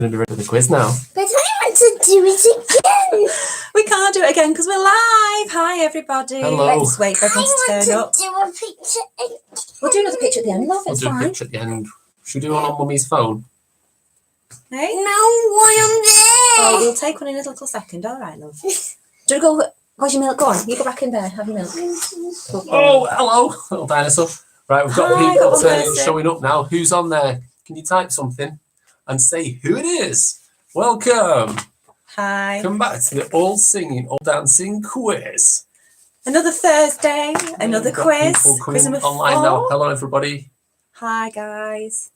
Going to be ready for the quiz now. But I want to do it again. We can't do it again because we're live. Hi, everybody. Hello. Let's wait for everyone to turn up. I want to do a picture. We'll do another picture at the end, love. We'll It's do a fine. picture at the end. Should we do one on Mummy's phone? Hey? No, why am Oh, there? we'll take one in a little second. All right, love. Do you want to go? Where's your milk? Go on. You go back in there. Have your milk. Oh, hello, little dinosaur. Right, we've got Hi, people got one person. showing up now. Who's on there? Can you type something and say who it is? Welcome. Hi. Come back to the all singing, all dancing quiz. Another Thursday. Another We've got quiz. people Quiz coming number online 4. now. Hello, everybody. Hi, guys.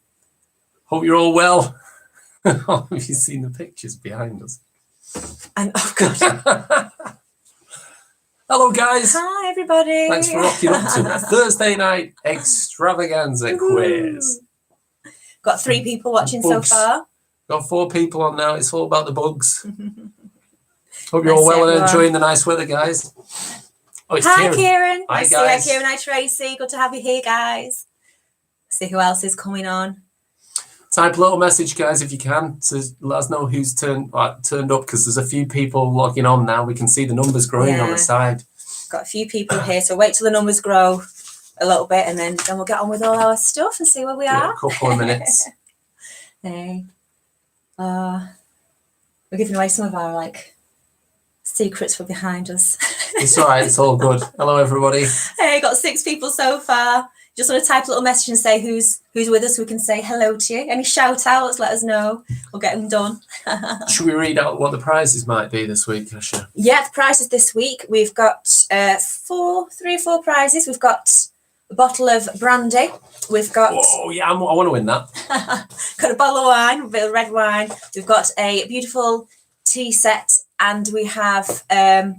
Hope you're all well. Have you seen the pictures behind us? And oh god. Hello, guys. Hi, everybody. Thanks for rocking up to the Thursday night extravaganza quiz. Got 3 people watching Bugs. so far. Got 4 people on now. It's all about the bugs. Hope you're Nice all well and everyone. enjoying the nice weather, guys. Oh, it's Hi, Kieran. Kieran. Hi, Nice to guys. see you, Kieran. Hi, Tracy. Good to have you here, guys. See who else is coming on. Type a little message, guys, if you can, to let us know who's turned up, because there's a few people logging on now. We can see the numbers growing on Yeah. the side. Got a few people here, so wait till the numbers grow a little bit, and then we'll get on with all our stuff and see where we Yeah, are. a couple of minutes. Hey. We're giving away some of our secrets for behind us. It's all right. It's all good. Hello, everybody. Hey, got 6 people so far. Just want to type a little message and say who's with us. So we can say hello to you. Any shout outs? Let us know. We'll get them done. Should we read out what the prizes might be this week, Asha? Yeah, the prizes this week. We've got 3 or 4 prizes. We've got a bottle of brandy. We've got Oh, yeah, I want to win that. got a bottle of wine, a bit of red wine. We've got a beautiful tea set, and we have a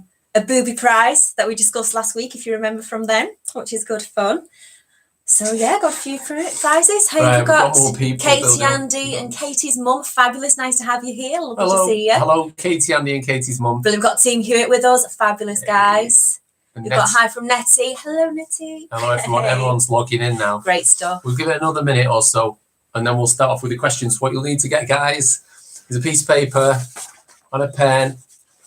booby prize that we discussed last week, if you remember from then, which is good fun. So yeah, got a few prizes. Hey, Right, we've got more people Katie, building up. Andy, and Katie's mum. Fabulous, nice to have you here. Lovely Hello. to see you. Hello, Katie, Andy, and Katie's mum. But we've got Team Hewitt with us. Fabulous guys. And We've got Nett. hi from Nettie. Hello, Nettie. Hello, everyone. Hey. Everyone's logging in now. Great stuff. We'll give it another minute or so, and then we'll start off with the questions. What you'll need to get, guys, is a piece of paper and a pen,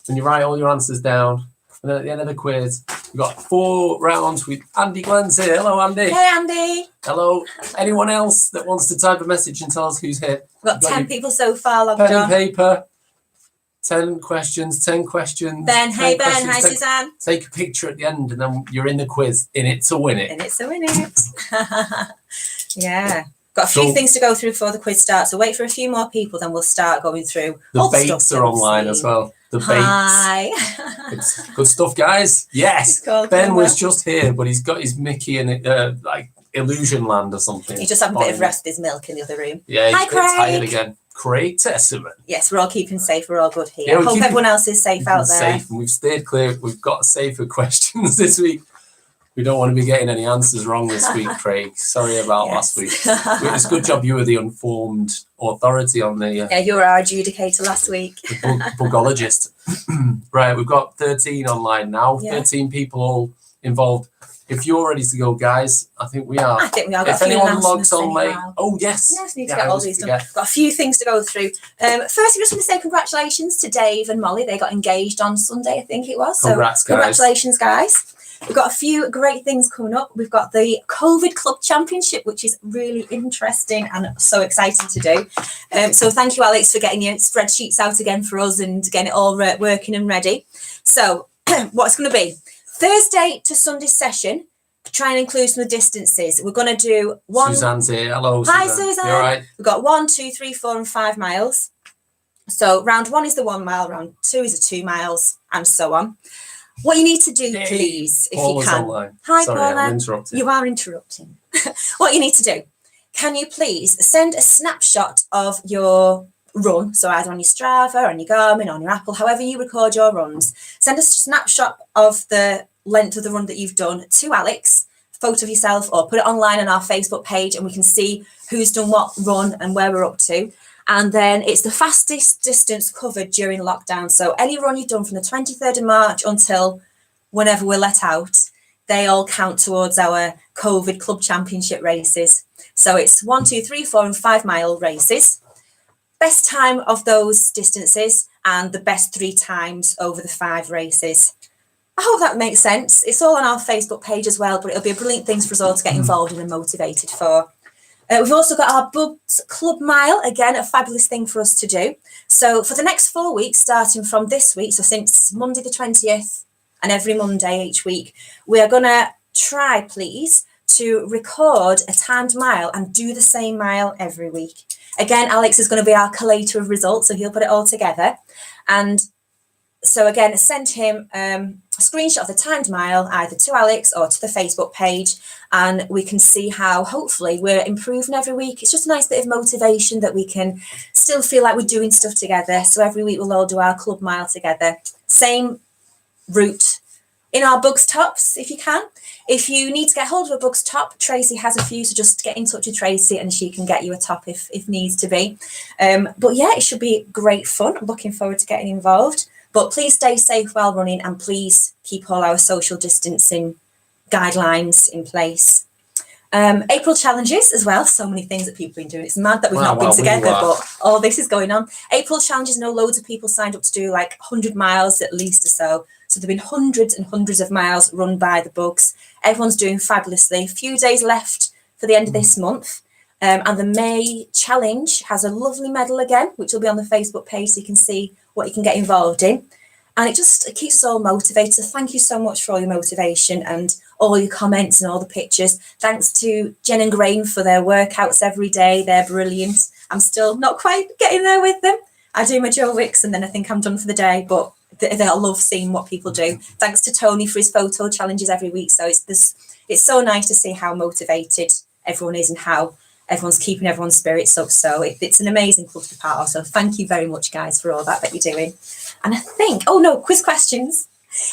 and you write all your answers down. And then at the end of the quiz, we've got 4 rounds with Andy Glenn's here. Hello, Andy. Hey, Andy. Hello. Anyone else that wants to type a message and tell us who's here? We've got Got 10 your people so far logged Pen and on. paper. 10 questions. 10 questions. Ben, 10 hey Ben, questions. hi Suzanne. Take a picture at the end, and then you're in the quiz. In it to win it. And it's a minute. Yeah. Got a few So- things to go through before the quiz starts. So wait for a few more people, then we'll start going through The all the baits stuff are that we've online seen. as well. The baits. Hi. It's good stuff, guys. Yes. He's called Ben Emma. was just here, but he's got his Mickey in Illusion Land or something. He's just having a bit of Fine. rest with his milk in the other room. Yeah, he's Hi, a bit tired Craig. again. Craig Testament. Yes, we're all keeping safe. We're all good here. Yeah, I we're hope keeping- everyone else is safe out there. Safe, and we've stayed clear. We've got safer questions this week. We don't want to be getting any answers wrong this week, Craig. Sorry about last week. It's a good job you were the informed authority on the Yeah, you were our adjudicator last week. bugologist. Right, we've got 13 online now. Yeah. 13 people all involved. If you're ready to go, guys, I think we are. I think we all got If a few anyone announcements logs on late, anyhow. oh yes, Yes, need to Yeah, get I all always these done. forget. Got a few things to go through. First, I just want to say congratulations to Dave and Molly. They got engaged on Sunday, I think it was. Congrats, so guys. congratulations, guys. We've got a few great things coming up. We've got the COVID Club Championship, which is really interesting and so exciting to do. So thank you, Alex, for getting your spreadsheets out again for us and getting it all working and ready. So what's going to be Thursday to Sunday session. Try and include some of the distances. We're going to do one. Suzanne's here. Hello, Hi, Suzanne. Suzanne. You all right? We've got 1, 2, 3, 4, and 5 miles. So round 1 is the 1 mile, round 2 is the 2 miles, and so on. What you need to do, Hey, please, if Paula's you can. online. Hi, Sorry, Paula. I'm interrupting. You are interrupting. What you need to do, can you please send a snapshot of your run, so either on your Strava, on your Garmin, on your Apple, however you record your runs, send a snapshot of the length of the run that you've done to Alex, photo of yourself, or put it online on our Facebook page and we can see who's done what run and where we're up to. And then it's the fastest distance covered during lockdown. So any run you've done from the 23rd of March until whenever we're let out, they all count towards our COVID Club Championship races. So it's 1, 2, 3, 4, and 5 mile races. best time of those distances and the best 3 times over the 5 races. I hope that makes sense. It's all on our Facebook page as well, but it'll be a brilliant thing for us all to get involved in and motivated for. We've also got our Bugs Club Mile, again, a fabulous thing for us to do. So for the next 4 weeks, starting from this week, so since Monday the 20th and every Monday each week, we are going to try, please, to record a timed mile and do the same mile every week. Again, Alex is going to be our collator of results, so he'll put it all together. And so again, send him a screenshot of the timed mile, either to Alex or to the Facebook page, and we can see how hopefully we're improving every week. It's just a nice bit of motivation that we can still feel like we're doing stuff together. So every week we'll all do our club mile together. Same route in our Bugs tops, if you can. If you need to get hold of a Bugs top, Tracy has a few, so just get in touch with Tracy and she can get you a top if needs to be. But yeah, it should be great fun. I'm looking forward to getting involved. But please stay safe while running and please keep all our social distancing guidelines in place. April challenges as well. So many things that people have been doing. It's mad that we've not been together, but all this is going on. April challenges, I know loads of people signed up to do like 100 miles at least or so. So there have been hundreds and hundreds of miles run by the Bugs. Everyone's doing fabulously. A few days left for the end of this month. And the May challenge has a lovely medal again, which will be on the Facebook page so you can see what you can get involved in. And it keeps us all motivated. So thank you so much for all your motivation and all your comments and all the pictures. Thanks to Jen and Graham for their workouts every day. They're brilliant. I'm still not quite getting there with them. I do my Joe Wicks and then I think I'm done for the day, but I love seeing what people do. Thanks to Tony for his photo challenges every week. So it's so nice to see how motivated everyone is and how everyone's keeping everyone's spirits up. So it's an amazing club to be part of. So thank you very much, guys, for all that you're doing. And I think, quiz questions.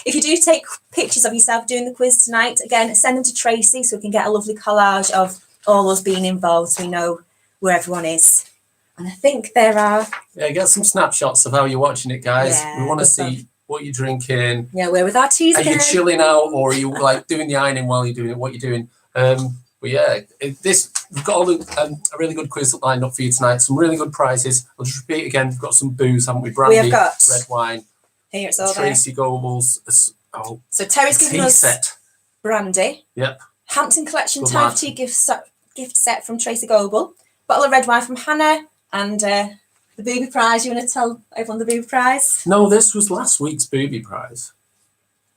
If you do take pictures of yourself doing the quiz tonight, again, send them to Tracy so we can get a lovely collage of all us being involved so we know where everyone is. And I think there are... Yeah, get some snapshots of how you're watching it, guys. Yeah, we want to see what you're drinking. Yeah, we're with our teas Are again. you chilling out or are you like doing the ironing while you're doing it? What you're doing? But yeah, we've got a really good quiz lined up for you tonight. Some really good prizes. I'll just repeat again. We've got some booze, haven't we? Brandy, have got red wine. Here it's all Tracy Gobles. So Terry's giving tea us set. brandy. Yep. Hampton Collection Good Time man. of Tea gift set from Tracy Goble. Bottle of red wine from Hannah and the booby prize. You want to tell everyone the booby prize? No, this was last week's booby prize.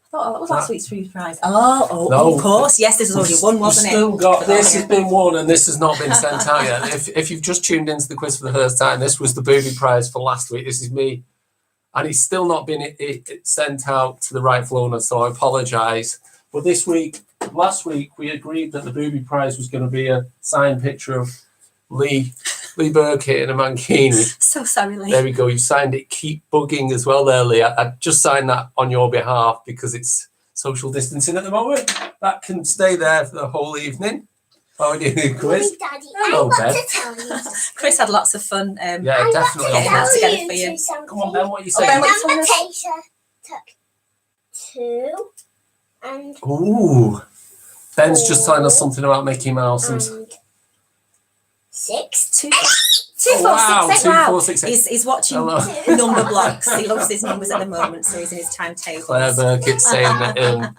I thought that was last week's booby prize. Oh, No. of course. Yes, this was already won, wasn't it? Still got this has been won and this has not been sent out yet. If you've just tuned into the quiz for the first time, this was the booby prize for last week. This is me, and it's still not been sent out to the rightful owner, so I apologise. But last week, we agreed that the booby prize was going to be a signed picture of Lee Burkett in a mankini. So sorry, Lee. There we go. You signed it. Keep bugging as well there, Lee. I just signed that on your behalf because it's social distancing at the moment. That can stay there for the whole evening while we're doing the quiz. Daddy, Hello, I've got Ben. to tell you. Chris had lots of fun. Yeah, I've got definitely. to Getting that tell together you for you. something. Come on, Ben. What are you Oh, Ben, saying? what are you telling us? Natasha took 2 and Ooh. Ben's just telling us something about Mickey Mouse and 6. 2, Oh, wow, 4, 6, 8. 2, Wow. 4, 6, 8. He's watching Hello. number blocks. He loves his numbers at the moment, so he's in his timetable. Claire Burkett saying that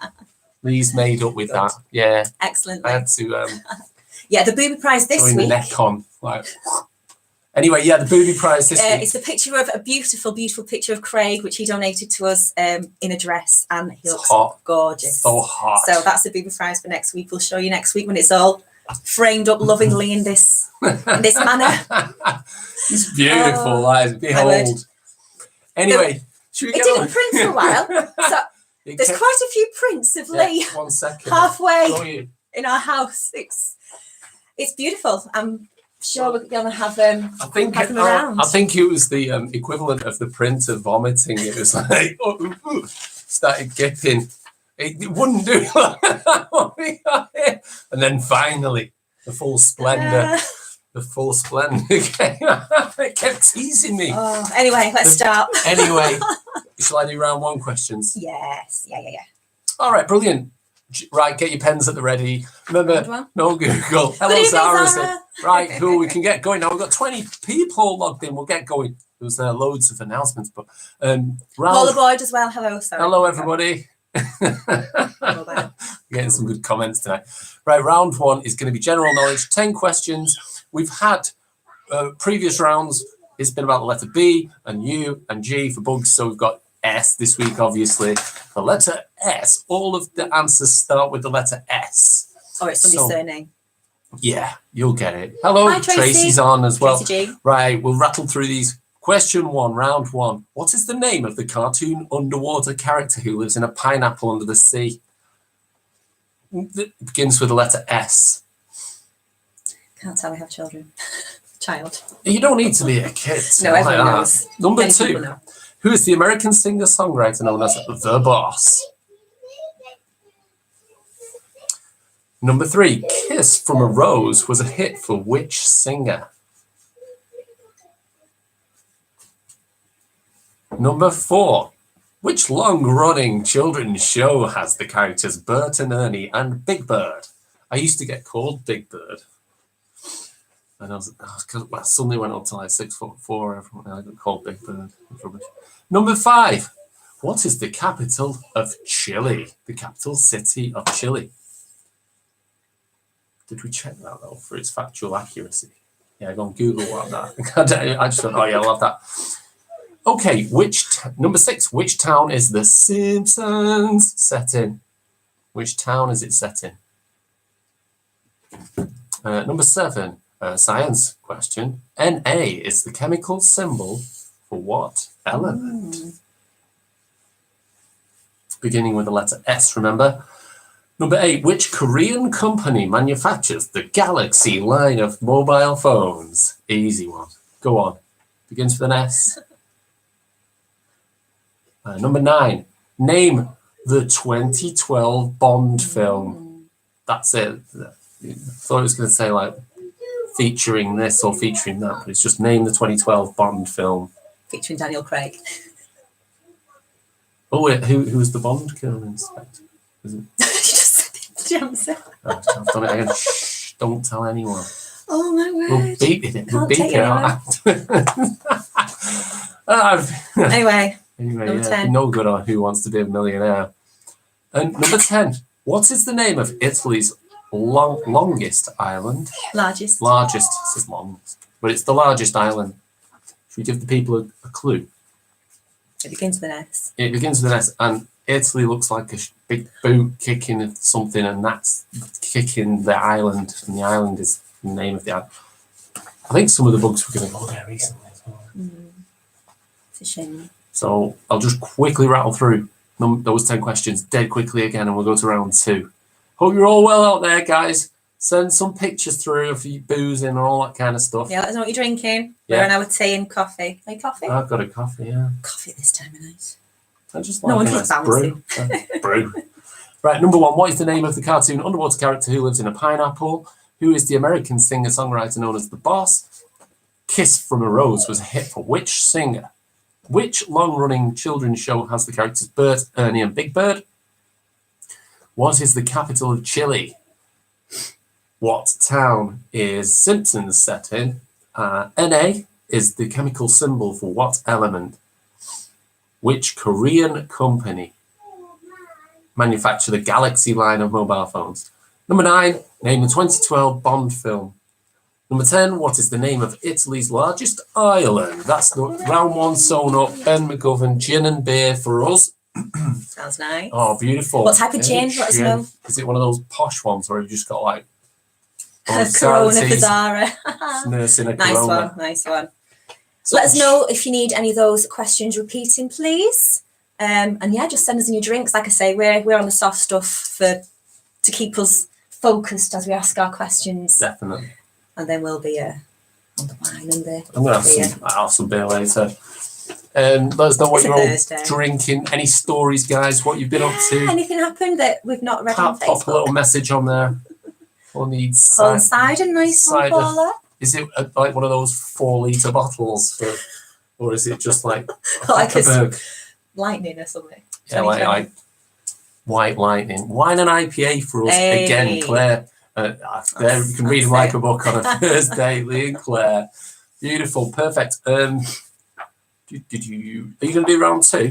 Lee's made up with that. Yeah, Excellent. I had to Yeah, the booby prize this join the week. neck on. Like. Anyway, yeah, the booby prize this week. It's the picture of a beautiful, beautiful picture of Craig, which he donated to us in a dress, and he looks hot. gorgeous. So hot. So that's the booby prize for next week. We'll show you next week when it's all framed up lovingly in this manner. It's beautiful, Oh, guys. Behold. Anyway, should we It go? didn't print for a while, so It there's kept- quite a few prints of yeah, Lee 1 second. halfway Show you. in our house. It's beautiful. I'm sure we're going to have I think them around. I think it was the equivalent of the print of vomiting. It was like started gipping. It wouldn't do that. And then finally, the full splendor. The full splendor came. It kept teasing me. Anyway, let's start. Anyway, shall I do round 1 questions? Yes. Yeah. All right, brilliant. Right, get your pens at the ready. Good Remember, one. no Google. Good Hello, evening, Zara. Zara. Right, cool. We can get going now. We've got 20 people logged in. We'll get going. There was loads of announcements, but Paula Boyd as well. Hello, sorry. hello, everybody. Mobile. Getting some good comments tonight. Right, round one is going to be general knowledge, 10 questions. We've had previous rounds. It's been about the letter B and U and G for bugs. So we've got S this week, obviously. The letter S, all of the answers start with the letter S. Or it's somebody's So- surname. Yeah, you'll get it. Hello, Hi, Tracy. Tracy's on as well. Tracy G. Right, we'll rattle through these. Question one, round one. What is the name of the cartoon underwater character who lives in a pineapple under the sea? It begins with the letter S. Can't tell we have children. Child. You don't need to be a kid. to No, know everyone that. knows. Number Many people two. know. Who is the American singer-songwriter known as The Boss? Number three. Kiss from a Rose was a hit for which singer? Number four. Which long-running children's show has the characters Bert and Ernie and Big Bird? I used to get called Big Bird. And I was suddenly went up to like 6'4". Everyone I got called Big Bird. It's rubbish. Number five. What is the capital of Chile? The capital city of Chile. Did we check that though for its factual accuracy? Yeah, go on Google what that. I just thought, oh yeah, I'll have that. Okay, number six, which town is The Simpsons set in? Which town is it set in? Number seven, science question. Na is the chemical symbol for what element? Beginning with the letter S, remember? Number eight, which Korean company manufactures the Galaxy line of mobile phones? Easy one. Go on. Begins with an S. Number nine, name the 2012 Bond film. That's it. I thought it was going to say like featuring this or featuring that, but it's just name the 2012 Bond film. Featuring Daniel Craig. Oh, wait, who was the Bond killing inspector? Is it? You just said the answer. Oh, I've done it again. Shh, don't tell anyone. Oh my We'll word. beep it. We'll Can't beep take it out. Anyway, Anyway, Number yeah, 10. no good on Who Wants to Be a Millionaire. And number 10, what is the name of Italy's longest island? largest. Largest, it says longest, but it's the largest island. Should we give the people a clue? It begins with an S. It begins with an S, and Italy looks like a big boot kicking something, and that's kicking the island, and the island is the name of the island. I think some of the bugs were going to go there recently as well. It's a shame. So I'll just quickly rattle through those 10 questions dead quickly again, and we'll go to round two. Hope you're all well out there, guys. Send some pictures through of you boozing and all that kind of stuff. Yeah, let us know what you're drinking. Yeah. We're on our tea and coffee. Are you coffee? I've got a coffee, yeah. Coffee at this time of night. I just No like one a keeps nice brew. Brew. Right, number one, what is the name of the cartoon underwater character who lives in a pineapple? Who is the American singer-songwriter known as The Boss? Kiss from a Rose was a hit for which singer? Which long-running children's show has the characters Bert, Ernie, and Big Bird? What is the capital of Chile? What town is Simpsons set in? Na is the chemical symbol for what element? Which Korean company manufacture the Galaxy line of mobile phones? Number 9, name the 2012 Bond film. Number 10, what is the name of Italy's largest island? That's the round one sewn up. Ben McGovern, gin and beer for us. Sounds nice. Oh, beautiful. What type of gin? Let us know. Is it one of those posh ones where you've just got like Corona for Zara. nursing a Nice Corona? one. Nice one. So- Let us know if you need any of those questions repeating, please. And yeah, just send us in your drinks. Like I say, we're on the soft stuff to keep us focused as we ask our questions. Definitely. And then we'll be on the wine and the I'm gonna have beer. some beer later. Let us know what It's a you're all Thursday. drinking. Any stories, guys? What you've been up to? Anything happened that we've not read on Pop a Facebook? little message on there. Or needs Coincide, nice one, cider. Paula. Is it like one of those 4-litre bottles, or is it just like Like a Berg? lightning or something. Yeah, like White Lightning. Wine and IPA for us Hey. again, Claire. There you can read them That's like it. a book on a Thursday, Lee and Claire. Beautiful, perfect. Did you? Are you going to do round 2? Yeah,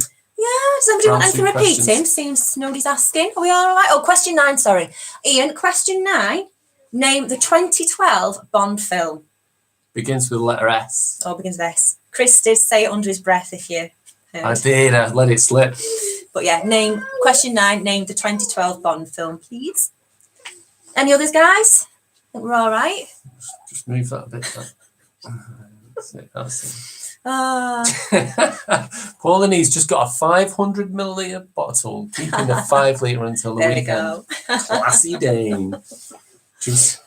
does anybody want Round two anything repeating? questions. Seems nobody's asking. Are we all right? Oh, question 9, sorry. Ian, question 9. Name the 2012 Bond film. Begins with the letter S. Or begins with S. Chris did say it under his breath if you heard. I did. I let it slip. But yeah, question 9, name the 2012 Bond film, please. Any others, guys? I think we're all right. Just move that a bit. That's it. That's it. Ah, Pauline's just got a 500 milliliter bottle, keeping a 5 litre until the there we weekend. go. Classy Dane. Just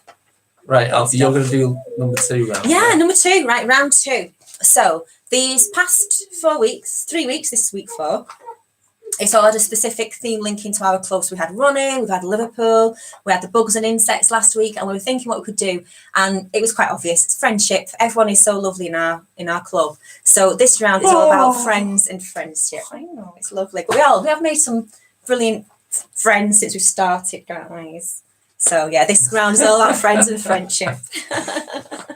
right, Alfie, you're going to do number 2 round. Yeah, number 2, right, round 2. So these past 3 weeks, this is week 4, it's all had a specific theme linking to our clubs. We had running, we've had Liverpool, we had the bugs and insects last week, and we were thinking what we could do, and it was quite obvious. It's friendship. Everyone is so lovely in our club. So this round is all about friends and friendship. I know, it's lovely. But we have made some brilliant friends since we started, guys. So yeah, this round is all about friends and friendship.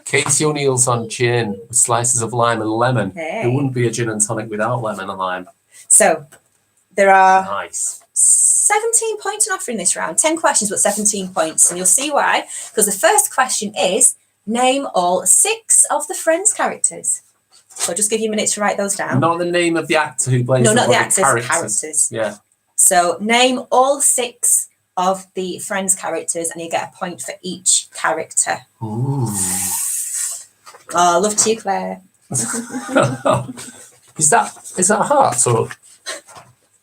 Katie O'Neill's on gin with slices of lime and lemon. Hey. It wouldn't be a gin and tonic without lemon and lime. So there are Nice. 17 points on offer in this round. 10 questions, but 17 points. And you'll see why. Because the first question is, name all 6 of the Friends characters. So I'll just give you a minute to write those down. Not the name of the actor who plays No, them, not the but actors, characters. Yeah. So name all 6 of the Friends characters, and you get a point for each character. Ooh. Oh, love to you, Claire. Is that a heart or?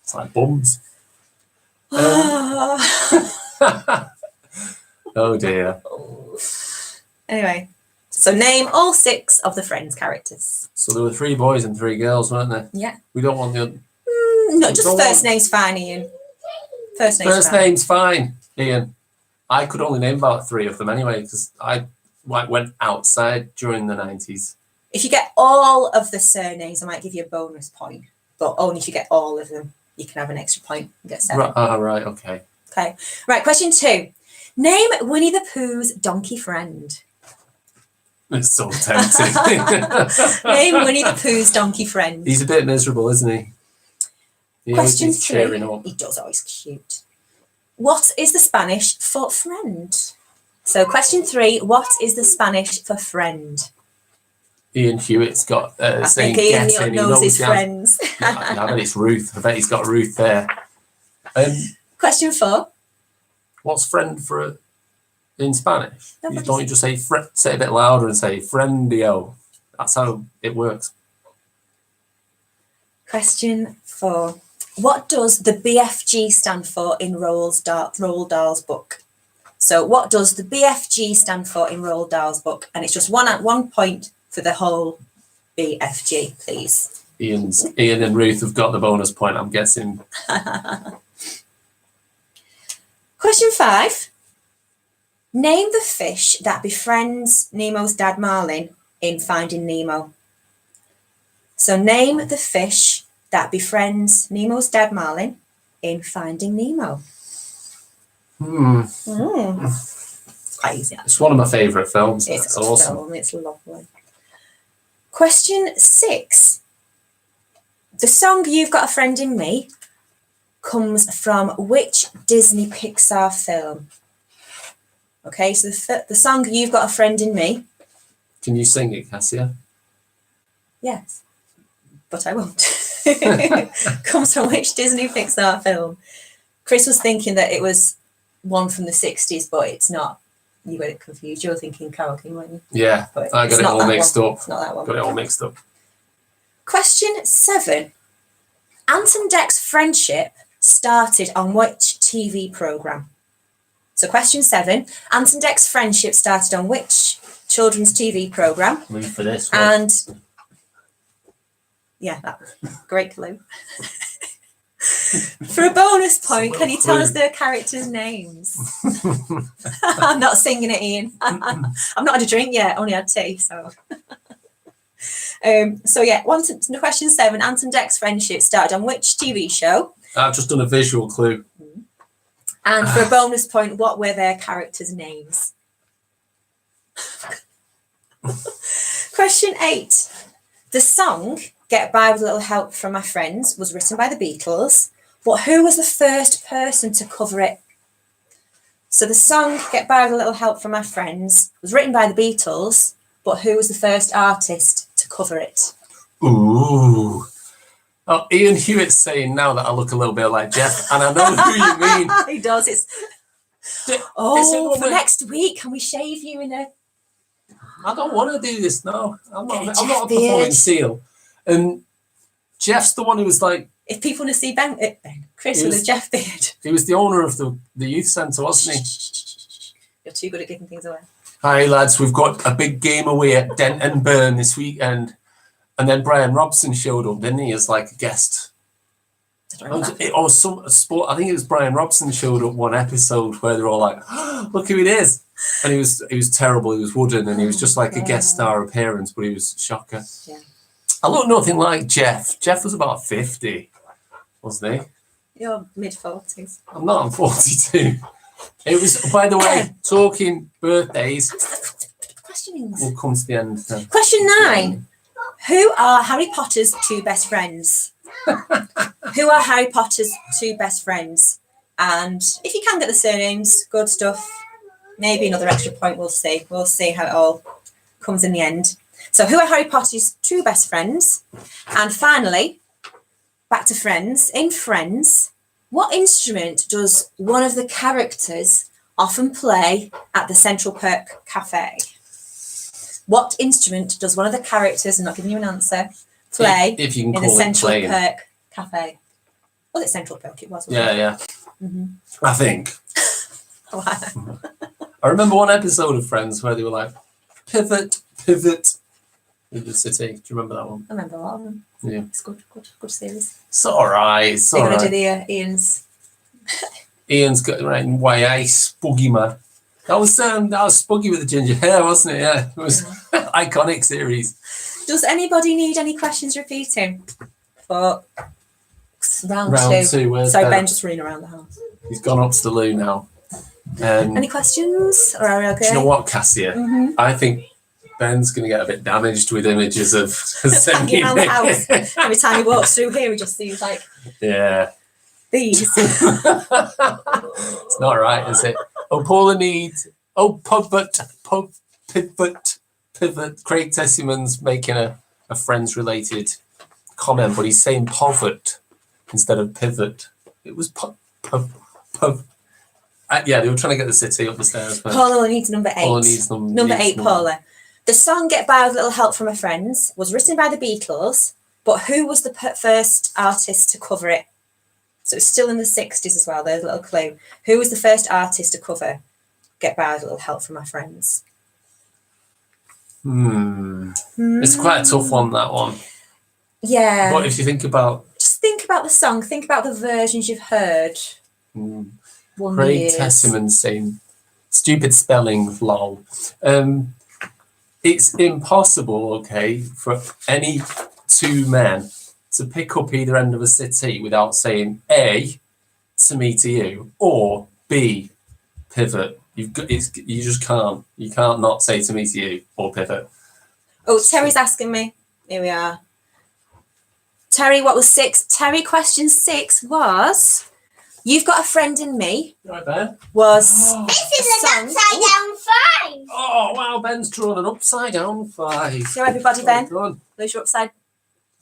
It's like bums. Oh dear. Anyway, so name all 6 of the Friends characters. So there were 3 boys and 3 girls, weren't there? Yeah. We don't want the No, just Go first on. name's fine, Ian. First name's first fine. name's fine, Ian. I could only name about 3 of them anyway because I went outside during the 90s. If you get all of the surnames, I might give you a bonus point, but only if you get all of them, you can have an extra point and get 7. Right, okay. Okay. Right, question 2. Name Winnie the Pooh's donkey friend. It's so tempting. Name Winnie the Pooh's donkey friend. He's a bit miserable, isn't he? He always Question needs 3. cheering up. He does, always cute. What is the Spanish for friend? So question 3, what is the Spanish for friend? Ian Hewitt's got I saying think Ian get in. He knows his the friends. answer. I bet it's Ruth. I bet he's got Ruth there. Question 4. What's friend in Spanish? Nobody Don't you just say say it a bit louder and say friendio? That's how it works. Question 4. What does the BFG stand for in Roald Dahl's book? So what does the BFG stand for in Roald Dahl's book? And it's just one point for the whole BFG, please. Ian and Ruth have got the bonus point, I'm guessing. Question 5. Name the fish that befriends Nemo's dad Marlin in Finding Nemo. So name the fish that befriends Nemo's dad Marlin in Finding Nemo. It's quite easy. It's one of my favourite films. It's It's a good awesome. film. It's lovely. Question 6. The song You've Got a Friend in Me comes from which Disney Pixar film? Okay, so the song You've Got a Friend in Me. Can you sing it, Cassia? Yes, but I won't. Comes from which Disney Pixar film? Chris was thinking that it was one from the 60s, but it's not. You got it confused. You were thinking Carol King, weren't you? Yeah, But I it's got it not all that mixed one. up. It's not that one. Got it all mixed up. Question 7. Ant and Dec's friendship started on which TV programme? So question 7. Ant and Dec's friendship started on which children's TV programme? Move for this one. And yeah, that great clue. For a bonus point, can you tell us the characters' names? I'm not singing it, Ian. I've not had a drink yet, only had tea, so. So yeah, question 7, Ant and Dec's friendship started on which TV show? I've just done a visual clue. And for a bonus point, what were their characters' names? Question 8. The song Get By With a Little Help From My Friends was written by the Beatles, but who was the first person to cover it? So the song Get By With a Little Help From My Friends was written by the Beatles, but who was the first artist to cover it? Ooh. Oh, Ian Hewitt's saying now that I look a little bit like Jeff, and I know who you mean. He does. It's Is for it woman? next week. Can we shave you in a? I don't want to do this. No, I'm Get a not Jeff a performing beard. seal. And Jeff's the one who was like, If people want to see Ben Chris with a Jeff beard. he was the owner of the youth centre, wasn't he? You're too good at giving things away. Hi lads, we've got a big game away at Denton Burn this weekend. And then Brian Robson showed up, didn't he, as like a guest? I don't remember that. Or some sport. I think it was Brian Robson showed up one episode where they're all like, oh, "Look who it is!" And he was terrible. He was wooden, and he was just like a guest star appearance, but he was a shocker. Yeah. I look nothing like Jeff. Jeff was about 50, wasn't he? You're mid-40s. I'm not. I'm 42. It was. By the way, talking birthdays. Questionings. We'll come to the end. Then. Question 9. Who are Harry Potter's 2 best friends? Who are Harry Potter's 2 best friends? And if you can get the surnames, good stuff. Maybe another extra point, we'll see. We'll see how it all comes in the end. So who are Harry Potter's 2 best friends? And finally, back to Friends. In Friends, what instrument does one of the characters often play at the Central Perk Cafe? What instrument does one of the characters, I'm not giving you an answer, play If you can in the call it Central playing. Perk Cafe? Was it Central Perk? It was. Yeah, yeah. Mhm. I think. Wow. I remember one episode of Friends where they were like, pivot in the city. Do you remember that one? I remember a lot of them. Yeah. It's good series. It's all right. It's They're all going to do right. the Ian's. Ian's got right in YA Spuggy Man. That was Spuggy with the ginger hair, wasn't it? Yeah, it was iconic series. Does anybody need any questions repeating for round Round 2? 2. Where's So Ben? Ben just running around the house. He's gone up to the loo now. Any questions? Or are we okay? Do you know what, Cassia? Mhm. I think Ben's going to get a bit damaged with images of Hanging around the house. Every time he walks through here, he just sees like Yeah. these. It's not right, is it? Oh, Paula needs. Oh, pivot. Craig Tessimond's making a Friends-related comment, but he's saying povert instead of pivot. It was yeah, they were trying to get the city up the stairs. But Paula needs number 8. Paula needs Number 8, Paula. The song Get By With a Little Help From My Friends was written by the Beatles, but who was the first artist to cover it? So it's still in the 60s as well. There's a little clue. Who was the first artist to cover Get By With a Little Help From My Friends? It's quite a tough one, that one. Yeah. But if you think about Just think about the song. Think about the versions you've heard. Craig Tessimond saying stupid spelling, lol. It's impossible, okay, for any 2 men to pick up either end of a city without saying A, to me to you, or B, pivot. You just can't. You can't not say to me to you or pivot. Oh, Terry's asking me. Here we are. Terry, what was 6? Terry, question 6 was, You've Got a Friend in Me, Right, Ben? was This is the an song. upside down 5. Oh, wow, Ben's drawn an upside down 5. Show everybody, Ben. Well done. Lose your upside.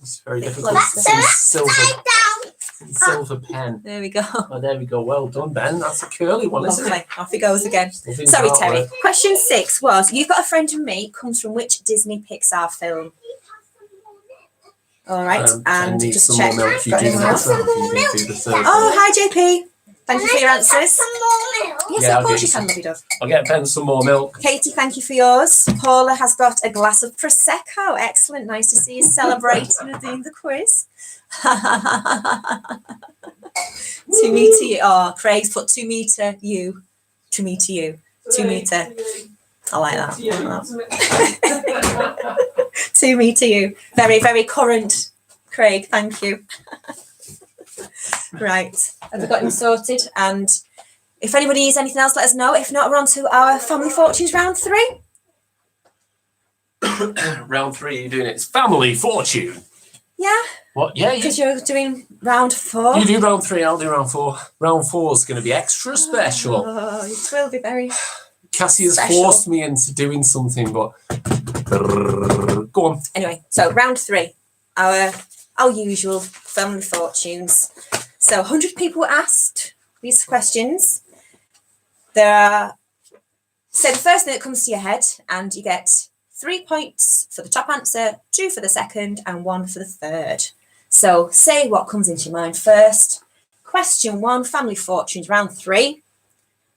It's very Bit difficult. closer. It's a Upside down. silver pen. There we go. Oh, there we go. Well done, Ben. That's a curly one, isn't it? Lovely. Off he goes again. Nothing Sorry, dark Terry. work. Question 6 was, You've Got a Friend in Me comes from which Disney Pixar film? All right, I and need just some check. more milk. You Got do anyone the else? third. You do the third. Oh, hi, JP. Thank you for your answers. Some more milk. Yes, Yeah, of I'll course get you you can, Lovey Dove. I'll get Ben some more milk. Katie, thank you for yours. Paula has got a glass of Prosecco. Excellent. Nice to see you celebrating and doing the quiz. To me to you. Oh, Craig's put to me to you. To me to you. 2 meter. I like that. To me to you. Very, very current, Craig. Thank you. Right. Have we got him sorted? And if anybody needs anything else, let us know. If not, we're on to our Family Fortunes round 3. Round 3, you're doing it. It's Family Fortune. Yeah, What? Yeah, because you're doing round 4. you do round 3, I'll do round 4. Round 4 is going to be extra special. Oh, it will be very Cassie has special. forced me into doing something, but go on. Anyway, so round 3, our usual Family Fortunes. So 100 people were asked these questions. There are, say the first thing that comes to your head, and you get 3 points for the top answer, 2 for the second, and 1 for the third. So say what comes into your mind first. Question 1, Family Fortunes, round 3.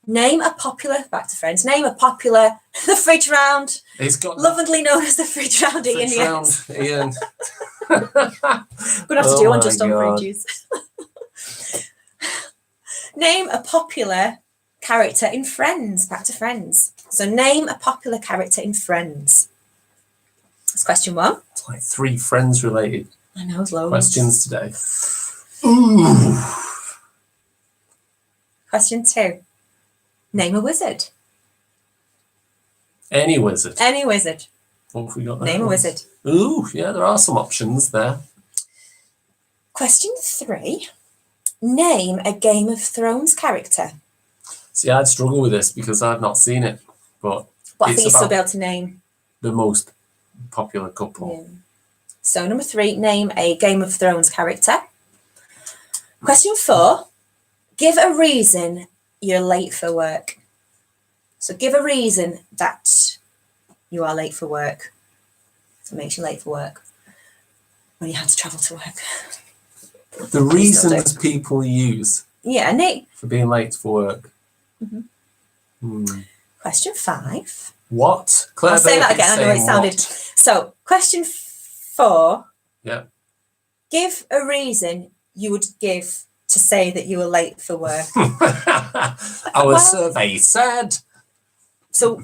Name a popular, back to friends, name a popular, the fridge round, He's got lovingly known as the fridge round, the Ian. fridge round, Ian. We're going to have to Oh do one my just on God. fridges. Name a popular character in Friends, back to Friends. So name a popular character in Friends. That's question 1. It's like 3 friends related I know, it's loads. questions today. Ooh. Question 2. Name a wizard. Any wizard. Any wizard. What have we got there? Name a wizard. Ooh, yeah, there are some options there. Question 3. Name a Game of Thrones character. See, I'd struggle with this because I've not seen it, but But I It's think you'll still about- be able to name. the most popular couple. Yeah. So number 3, name a Game of Thrones character. Question 4, give a reason you're late for work. So give a reason that you are late for work. So it makes you late for work when you had to travel to work. The reasons people use Yeah, Nick. for being late for work. Mhm. Hmm. Question 5. What? Claire I'll say that Baker's again. I know it saying sounded. what? So question 4. Yeah. Give a reason you would give to say that you were late for work. Our Well- survey said So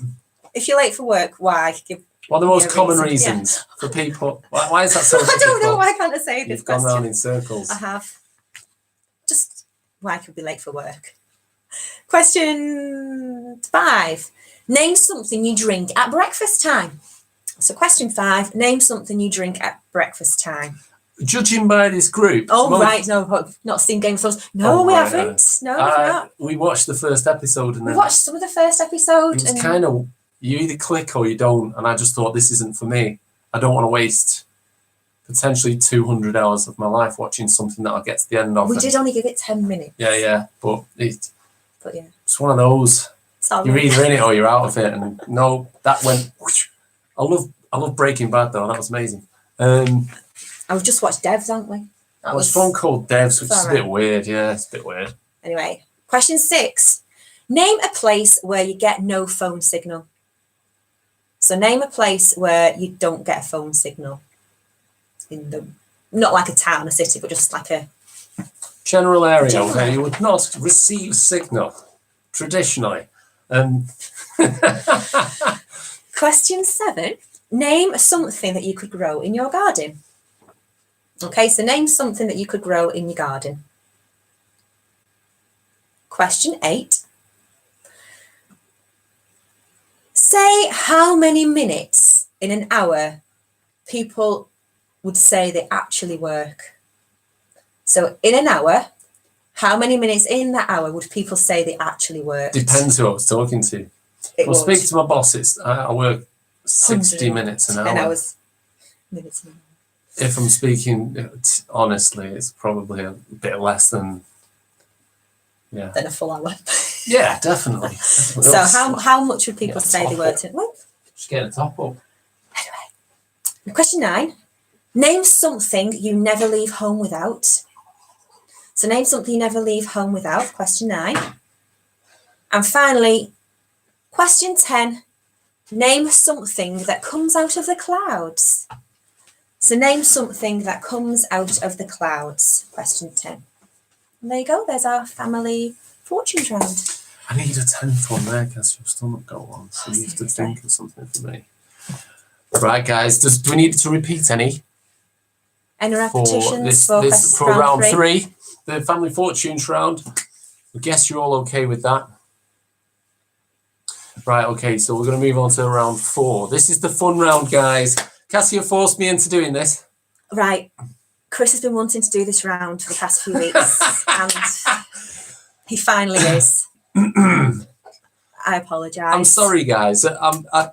if you're late for work, why? Give. one of the most Yeah, common reason, reasons for people. Why is that so I don't know. difficult? Why can't I say this You've gone round question? in circles. I have. Just why I could be late for work. Question 5. Name something you drink at breakfast time. So question 5. Name something you drink at breakfast time. Judging by this group. Oh, most- right. No, I've not seen Game of Thrones. No, Oh, we right, haven't. No, we've not. We watched the first episode and We then watched some of the first episode. it was And kind of, you either click or you don't. And I just thought, this isn't for me. I don't want to waste potentially 200 hours of my life watching something that I'll get to the end of. we and- did only give it 10 minutes. Yeah. But it's But yeah. one of those. Sorry. You're either in it or you're out of it. And no, that went. Whoosh. I love Breaking Bad though. That was amazing. And we've just watched Devs, haven't we? That I was phone called Devs, which is a bit weird. Yeah, it's a bit weird. Anyway, question 6. Name a place where you get no phone signal. So name a place where you don't get a phone signal. Not like a town, a city, but just like a. General area General where area. you would not receive signal traditionally. Question 7. Name something that you could grow in your garden. Okay, so name something that you could grow in your garden. Question 8. Say how many minutes in an hour people would say they actually work. So in an hour, how many minutes in that hour would people say they actually work? Depends who I was talking to. It Well, would. speak to my boss. I work 60 110 minutes an hour. hours. Minutes an hour. If I'm speaking honestly, it's probably a bit less than. Yeah. Than a full hour. Yeah, definitely. So how much would people Yeah, say they top worked in? Well, Just get a top up. question 9. Name something you never leave home without. So name something you never leave home without. Question 9. And finally, question 10. Name something that comes out of the clouds. So name something that comes out of the clouds. Question 10. And there you go. There's our family fortunes round. I need a 10th one there because you've still not got one. So you have to Sorry. think of something for me. Right, guys. Do we need to repeat any Any for repetitions this for for round round 3? 3? the family fortunes round. I guess you're all okay with that. Right, okay, so we're going to move on to round 4. This is the fun round, guys. Cassia forced me into doing this. Right. Chris has been wanting to do this round for the past few weeks, and he finally is. I apologise. I'm sorry, guys. I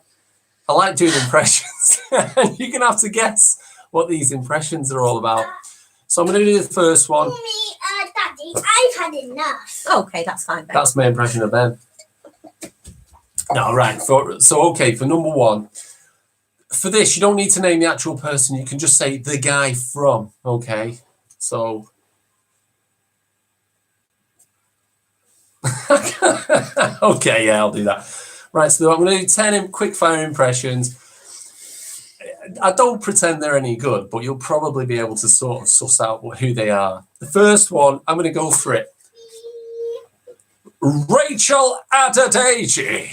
like doing impressions. You're going to have to guess what these impressions are all about. So I'm going to do the first one. Mommy, Daddy, I've had enough. Okay, that's fine. Ben. That's my impression of Ben. No, right. So, okay, for number 1. For this, you don't need to name the actual person. You can just say the guy from, okay? So... okay, yeah, I'll do that. Right, so I'm going to do 10 quick fire impressions. I don't pretend they're any good, but you'll probably be able to sort of suss out who they are. The first one, I'm going to go for it. Rachel Adedeji.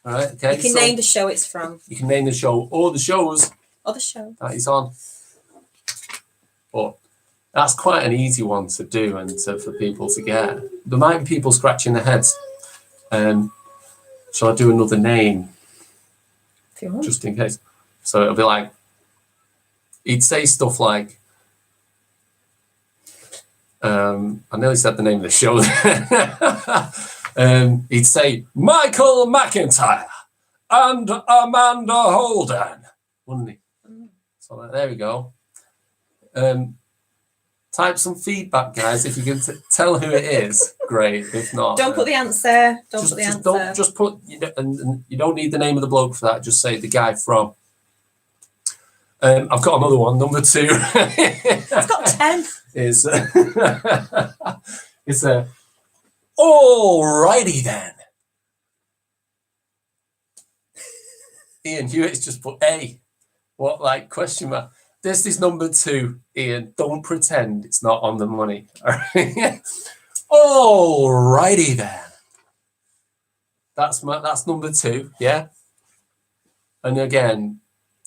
All right, okay. You can name the show it's from. You can name the show or the shows Or the show. that he's on. But that's quite an easy one to do and for people to get. There might be people scratching their heads. Shall I do another name If you want. just in case? So it'll be like, he'd say stuff like, I nearly said the name of the show. He'd say Michael McIntyre and Amanda Holden, wouldn't he? So there we go. Type some feedback, guys. If you can tell who it is, great. If not, Don't put the answer. Don't just, put the just answer. don't just put. And you don't need the name of the bloke for that. Just say the guy from. I've got another one. Number 2. I've got 10. is it's a alrighty then. Ian Hewitt's just put A. What, like, question mark? This is number 2, Ian. Don't pretend it's not on the money. All right? Alrighty then. That's number 2, yeah. And again,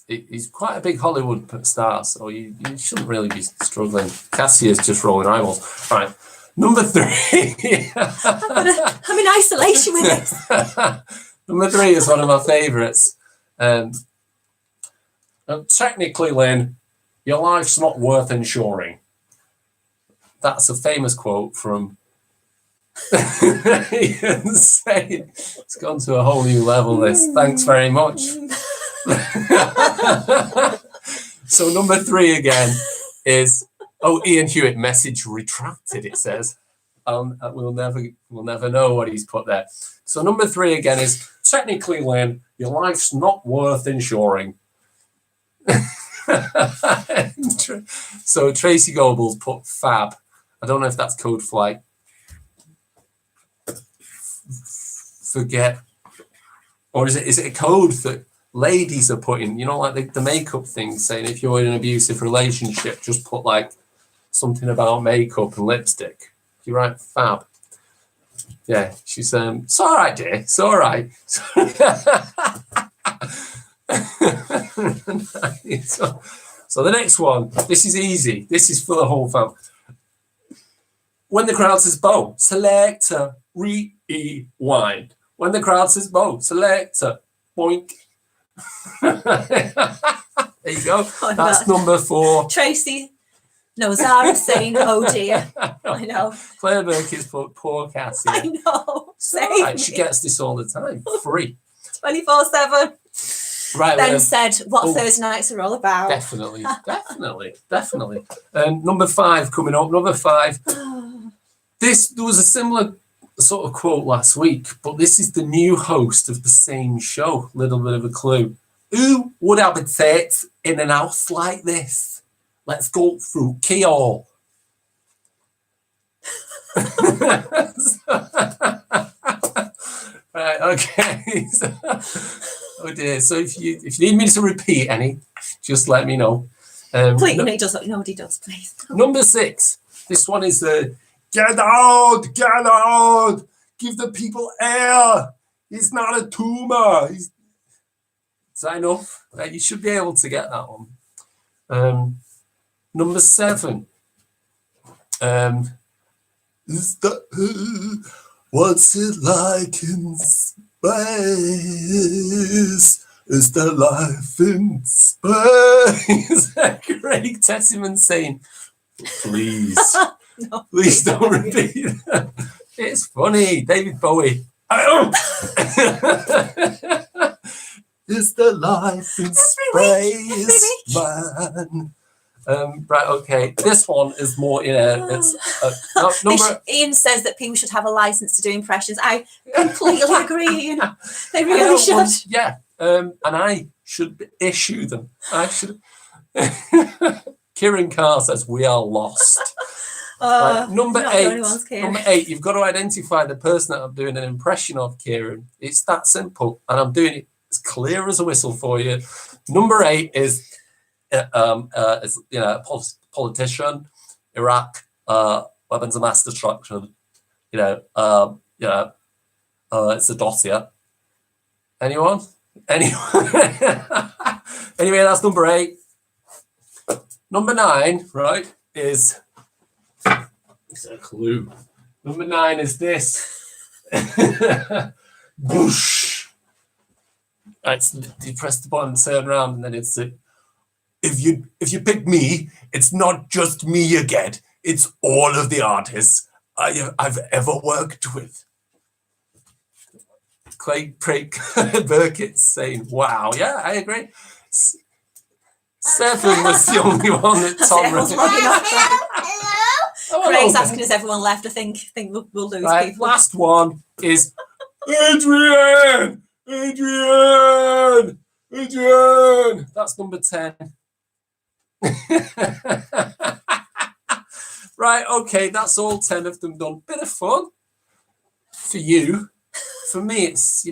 he's quite a big Hollywood star, so you shouldn't really be struggling. Cassia's just rolling eyeballs. Right, number 3. I'm in isolation with this. Number 3 is one of my favourites. Technically, Lynn, your life's not worth insuring. That's a famous quote from Ian saying, it's gone to a whole new level, this. Thanks very much. So number 3 again is Ian Hewitt message retracted, it says. We'll never know what he's put there. So number 3 again is technically, Lynn, your life's not worth insuring. So Tracy Goebbels put fab. I don't know if that's code for like forget, or is it a code that ladies are putting, like the makeup thing, saying if you're in an abusive relationship, just put like something about makeup and lipstick. You write fab. Yeah, she's it's all right, dear. It's all right. So the next one, this is easy. This is for the whole fam. When the crowd says bow, selector, rewind. When the crowd says bow, selector, boink. There you go. Oh, That's no. number 4. Tracy. No, Zara's saying, oh dear. I know. Claire Burke's put poor Cassie. I know. Save Right, she me. gets this all the time, free. 24/7. Right, Ben said what oh. Thursday nights are all about. definitely. Number 5 coming up. Number 5. There was a similar sort of quote last week, but this is the new host of the same show. Little bit of a clue. Who would habitate in an house like this? Let's go through Keogh. Right, okay. Oh dear. So if you need me to repeat any, just let me know. Please, nobody does, please. Number 6. This one is get out, give the people air. It's not a tumor. Is that enough? You should be able to get that one. Number 7. Is the what's it like in space? Is there life in space? Craig Tessimon saying, please, No, please don't repeat that. It's funny. David Bowie. Is there life in space, man? Right, okay. This one is more, it's number. Ian says that people should have a license to do impressions. I completely agree, Ian. They I really don't should. want- yeah, and I should issue them. I should. Kieran Carr says we are lost. Right, number not the only eight. ones, Kieran. Number 8. You've got to identify the person that I'm doing an impression of, Kieran. It's that simple, and I'm doing it as clear as a whistle for you. Number 8 is, a politician, Iraq, weapons of mass destruction. It's a dossier. Anyone? Anyway, that's number 8. Number 9, right, is it's a clue. Number 9 is this. Boosh. You press the button, turn around, and then it's if you pick me, it's not just me you get. It's all of the artists I've ever worked with. Craig Burkett's saying, wow, yeah, I agree. 7 was the only one that Tom Everyone's wrote. logging off. Hello? Oh, Craig's hello, asking us everyone left. I think we'll lose right, people. last one is Adrian. That's number 10. Right, okay, that's all 10 of them done. Bit of fun for you. For me, it's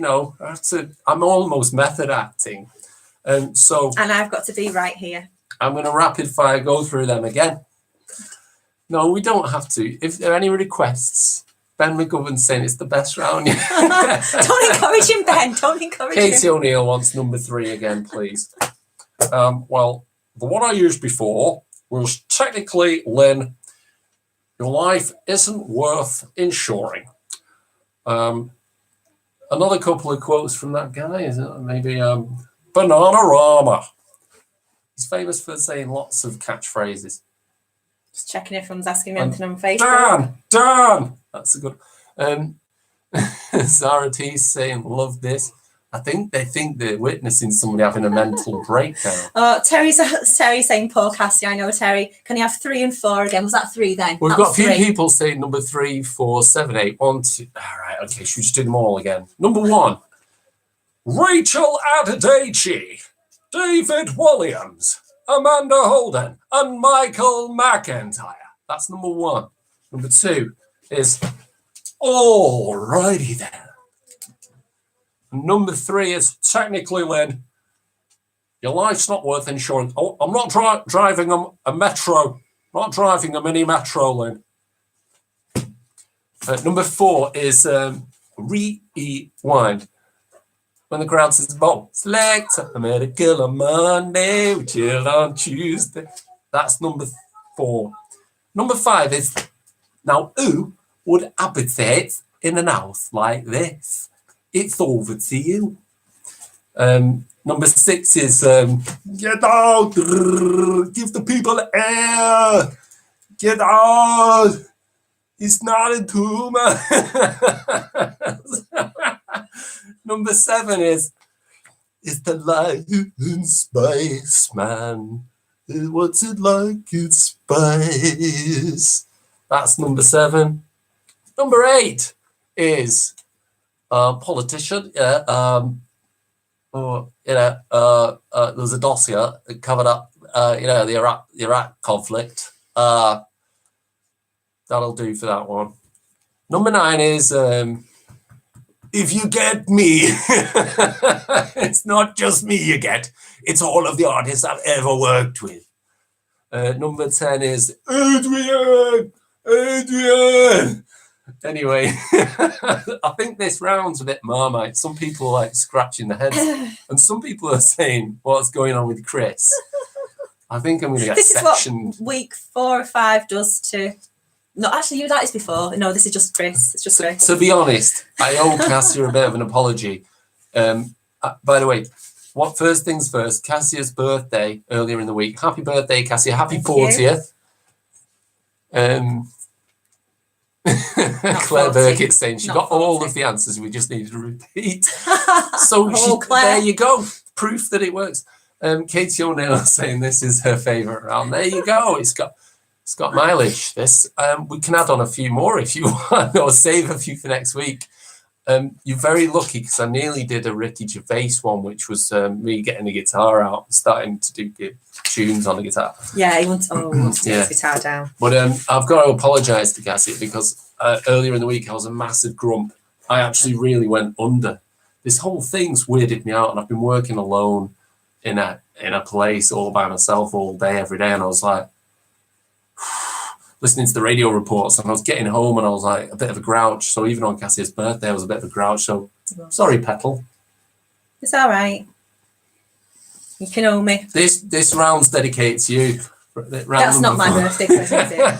I'm almost method acting, so And I've got to be right here. I'm going to rapid fire go through them again. No, we don't have to. If there are any requests, Ben McGovern saying it's the best round. Don't encourage him, Ben. Don't encourage Katie him. O'Neill wants number 3 again, please. Well, the one I used before was technically, Lynn, your life isn't worth insuring. Another couple of quotes from that guy, isn't it? Maybe Bananarama. He's famous for saying lots of catchphrases. Just checking if everyone's asking me anything on Facebook. Dan! That's a good. Zara T's saying, love this. I think they think they're witnessing somebody having a mental breakdown. Terry's saying Paul Cassie. I know, Terry. Can you have 3 and 4 again? Was that 3 then? We've That got a was few 3. people saying number 3, 4, 7, 8, 1, 2. All right, okay, should we just do them all again? Number 1, Rachel Adedeji, David Williams, Amanda Holden, and Michael McIntyre. That's number 1. Number 2 is alrighty then. Number 3 is technically, Lynn, your life's not worth insurance. Oh, I'm not driving a metro, not driving a mini metro, Lynn. Number 4 is rewind. When the crowd says, "Bob, select, I made a kill on Monday, we chilled on Tuesday." That's number 4. Number 5 is, now who would habitate in an house like this? It's over to you. Number 6 is get out, give the people air, get out. It's not a tumor. Number 7 is the life in space, man. What's it like in space? That's number 7. Number 8 is politician. There was a dossier that covered up, the Iraq conflict. That'll do for that one. Number 9 is if you get me, it's not just me you get. It's all of the artists I've ever worked with. Number 10 is Adrian. Anyway, I think this round's a bit Marmite. Some people are like scratching their heads, and some people are saying, "What's going on with Chris?" I think I'm going to get This is sectioned. what week 4 or 5 does to No, actually, you've done this before. No, this is just Chris. It's just Chris. To be honest, I owe Cassia a bit of an apology. By the way, first things first, Cassia's birthday earlier in the week. Happy birthday, Cassia. Happy Thank you. 40th. Claire 40. Burkett's saying she Not got all 40. of the answers. We just needed to repeat. So Oh, Claire. there you go. Proof that it works. Katie O'Neill saying this is her favourite round. There you go. It's got mileage. This we can add on a few more if you want, or save a few for next week. You're very lucky because I nearly did a Ricky Gervais one, which was me getting the guitar out and starting to do tunes on the guitar. Yeah, he wants to get Yeah. his guitar down. But I've got to apologise to Cassie because earlier in the week I was a massive grump. I actually really went under. This whole thing's weirded me out, and I've been working alone in a place all by myself all day, every day, and I was like listening to the radio reports, and I was getting home and I was like a bit of a grouch. So even on Cassia's birthday, I was a bit of a grouch. So sorry, Petal. It's all right. You can owe me. This round's dedicated to you. That's not my birthday present, is it?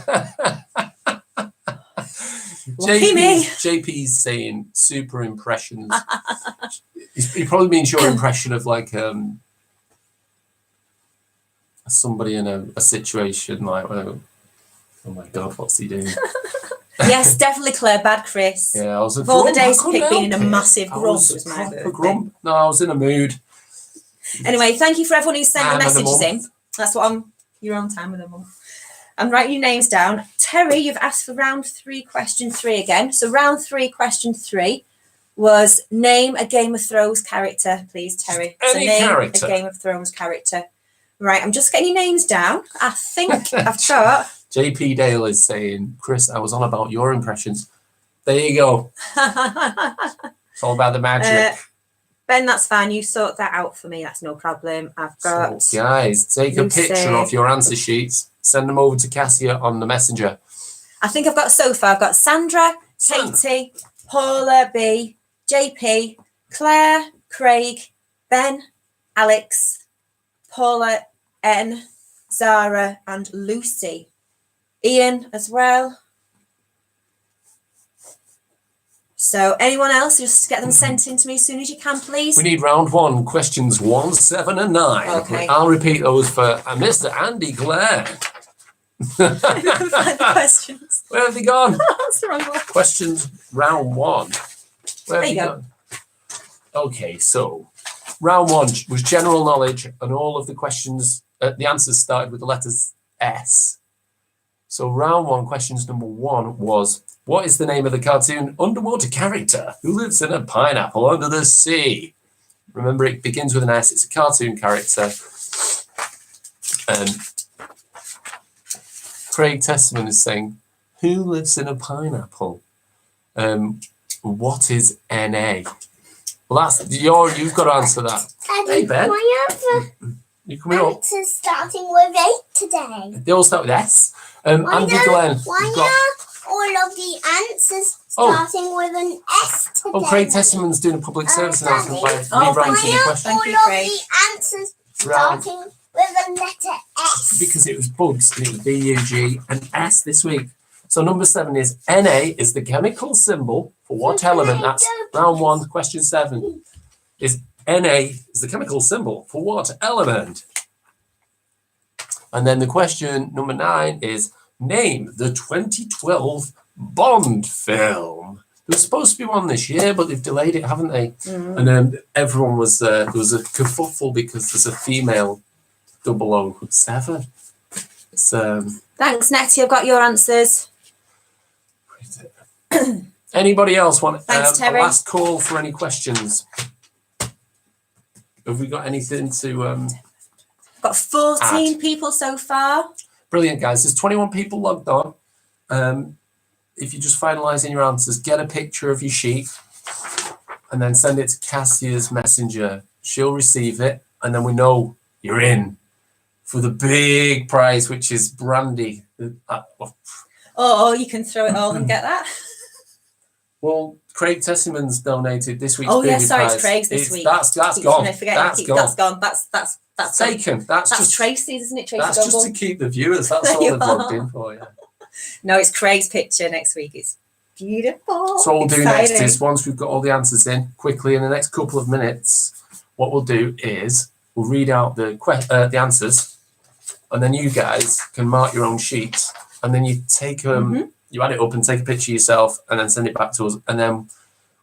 Lucky me. JP's saying super impressions. He probably means your impression of like somebody in a situation like, oh my God, what's he doing? Yes, definitely Claire, bad Chris. Yeah, I was a Of all the grump. days I to couldn't pick being in a help it. massive I grump was was my proper birthday. grump. No, I was in a mood. Anyway, thank you for everyone who sent the And a messages in. month. That's what you're on time with a month. I'm writing your names down. Terry, you've asked for round 3, question 3 again. So round 3, question 3 was name a Game of Thrones character, please, Terry. Any name character. a Game of Thrones character. Right, I'm just getting your names down. I think I've got. JP Dale is saying, Chris, I was on about your impressions. There you go. It's all about the magic. Ben, that's fine. You sort that out for me. That's no problem. I've got. So, guys, take a Lucy. picture of your answer sheets. Send them over to Cassia on the messenger. I think I've got so far. I've got Sandra, Katie, Paula B, JP, Claire, Craig, Ben, Alex, Paula N, Zara, and Lucy. Ian as well. So anyone else, just get them sent in to me as soon as you can, please. We need round 1, questions 1, 7, and 9. Okay. I'll repeat those for Mr. Andy Clare. Find the questions. Where have they gone? That's the wrong one. Questions round 1. Where have There they you go. gone? Okay, so round 1 was general knowledge, and all of the questions, the answers started with the letters S. So round 1, questions number 1 was, what is the name of the cartoon underwater character who lives in a pineapple under the sea? Remember, it begins with an S. It's a cartoon character. Craig Testament is saying, who lives in a pineapple? What is NA? Well, that's you've got to answer that. Daddy, Hey, Ben. why are You coming the up? answers starting with 8 today? They all start with S. Andy Glenn. Why you've got- are all of the answers Oh. starting with an S today? Oh, Craig Testament's doing a public service announcement by Oh, re-ranking thank the you. question. Thank you, all Craig. of the answers starting with a letter S. Because it was bugs and it was BUG and S this week. So number 7 is Na is the chemical symbol for what element? That's round 1, question 7. Is Na is the chemical symbol for what element? And then the question number 9 is name the 2012 Bond film. There was supposed to be one this year, but they've delayed it, haven't they? Mm. And then everyone was there was a kerfuffle because there's a female 007. It's Thanks, Nettie. I've got your answers. where is it? Anybody else want Thanks, a Terry. last call for any questions? Have we got anything to I've got 14 people so far. brilliant, guys? There's 21 people logged on. If you're just finalising your answers, get a picture of your sheet and then send it to Cassia's messenger. She'll receive it, and then we know you're in for the big prize, which is brandy. Or you can throw it all and get that. Well, Craig Testamen's donated this week's Oh, yeah, big sorry, prize. it's Craig's this week. That's Keep gone. forgetting. That's gone. That's gone. That's Taken. That's That's just Tracy's, isn't it? Tracy that's just Goble. to keep the viewers. That's There all you they've logged are. in for. Yeah. No, it's Craig's picture next week. It's beautiful. So what we'll do next Exciting. is, once we've got all the answers in quickly in the next couple of minutes, what we'll do is we'll read out the answers, and then you guys can mark your own sheets, and then you take them, you add it up and take a picture yourself, and then send it back to us, and then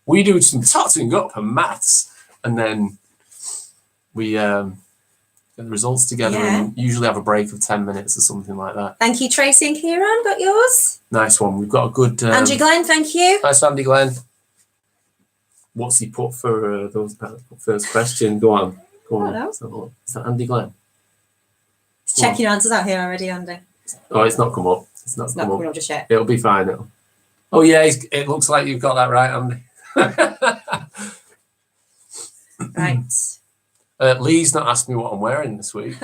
we do some totting up and maths, and then we get the results together and usually have a break of 10 minutes or something like that. Thank you, Tracy and Kieran. Got yours. Nice one. We've got a good Andrew Glenn, thank you. nice Andy Glenn. What's he put for those first question? Go on. I don't know. Let's have a look. Is that Andy Glenn? Check your answers out here already, Andy. Oh, it's not come up. It's not It's come not up. coming up just yet. It'll be fine. Oh yeah, it looks like you've got that right, Andy. Right. Lee's not asked me what I'm wearing this week.